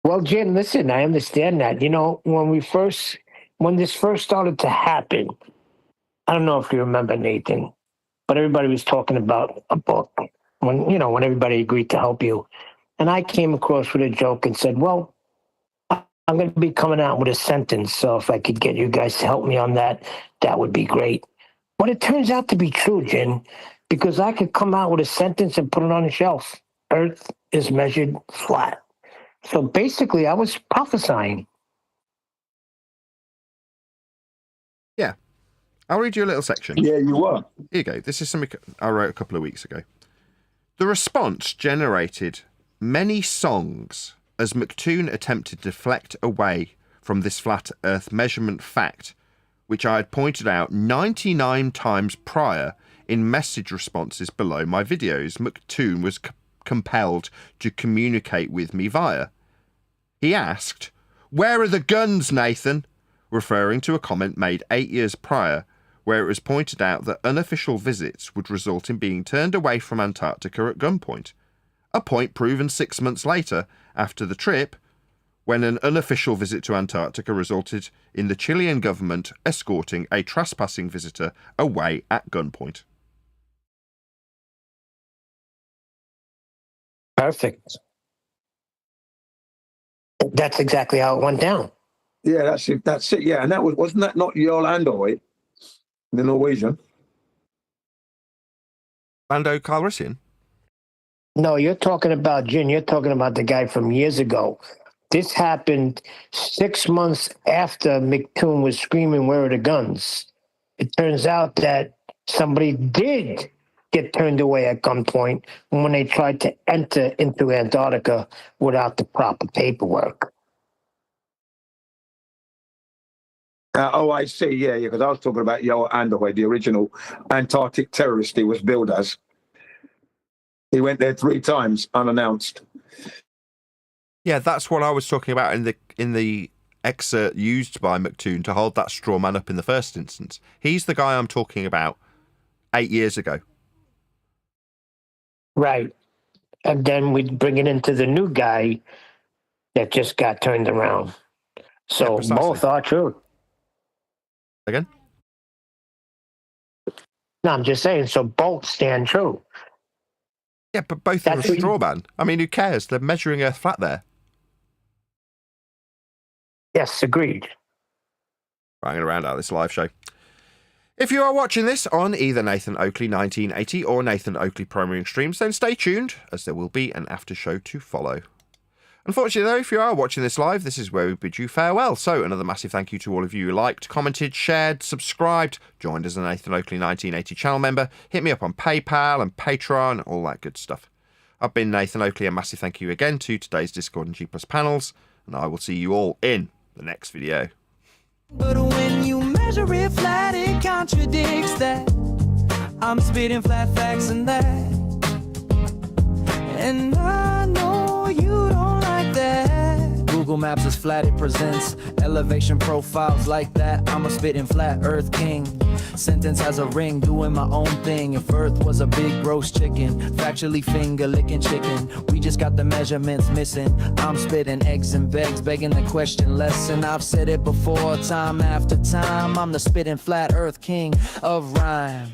Well, Jim, listen, I understand that. You know, when this first started to happen, I don't know if you remember, Nathan, but everybody was talking about a book when everybody agreed to help you. And I came across with a joke and said, well, I'm going to be coming out with a sentence. So if I could get you guys to help me on that, that would be great. But it turns out to be true, Jin, because I could come out with a sentence and put it on the shelf. Earth is measured flat. So basically, I was prophesying. Yeah. I'll read you a little section. Yeah, you were. Here you go. This is something I wrote a couple of weeks ago. The response generated many songs as McToon attempted to deflect away from this flat Earth measurement fact, which I had pointed out 99 times prior in message responses below my videos. McToon was compelled to communicate with me via. He asked, "Where are the guns, Nathan?" referring to a comment made 8 years prior, where it was pointed out that unofficial visits would result in being turned away from Antarctica at gunpoint. A point proven 6 months later, after the trip, when an unofficial visit to Antarctica resulted in the Chilean government escorting a trespassing visitor away at gunpoint. Perfect. That's exactly how it went down. Yeah, that's it. That's it. Yeah, and wasn't that not Jarl Andøy, the Norwegian? Lando Calrissian? No, you're talking about, Jin, you're talking about the guy from years ago. This happened 6 months after McToon was screaming, "Where are the guns?" It turns out that somebody did get turned away at gunpoint when they tried to enter into Antarctica without the proper paperwork. Oh, I see. Yeah, because I was talking about Jarl Andøy, the original Antarctic terrorist he was billed as. He went there 3 times unannounced. Yeah, that's what I was talking about in the excerpt used by McToon to hold that straw man up in the first instance. He's the guy I'm talking about 8 years ago. Right. And then we bring it into the new guy that just got turned around. So precisely. both are true. Again? No, I'm just saying, so both stand true. Yeah, but both are a That's what straw man. I mean, who cares? They're measuring Earth flat there. Yes, agreed. Right, I'm going to round out this live show. If you are watching this on either Nathan Oakley 1980 or Nathan Oakley Primary Streams, then stay tuned, as there will be an after show to follow. Unfortunately, though, if you are watching this live, this is where we bid you farewell. So, another massive thank you to all of you who liked, commented, shared, subscribed, joined as a Nathan Oakley 1980 channel member, hit me up on PayPal and Patreon, all that good stuff. I've been Nathan Oakley, a massive thank you again to today's Discord and G+ panels, and I will see you all in the next video. But when you measure it flat, it contradicts that. I'm spitting flat facts and that. And I know you don't like that. Google Maps is flat, it presents elevation profiles like that. I'm a spitting flat earth king. Sentence has a ring, doing my own thing. If Earth was a big roast chicken, factually finger licking chicken. We just got the measurements missing. I'm spitting eggs and begs, begging the question lesson. I've said it before, time after time. I'm the spitting flat earth king of rhyme.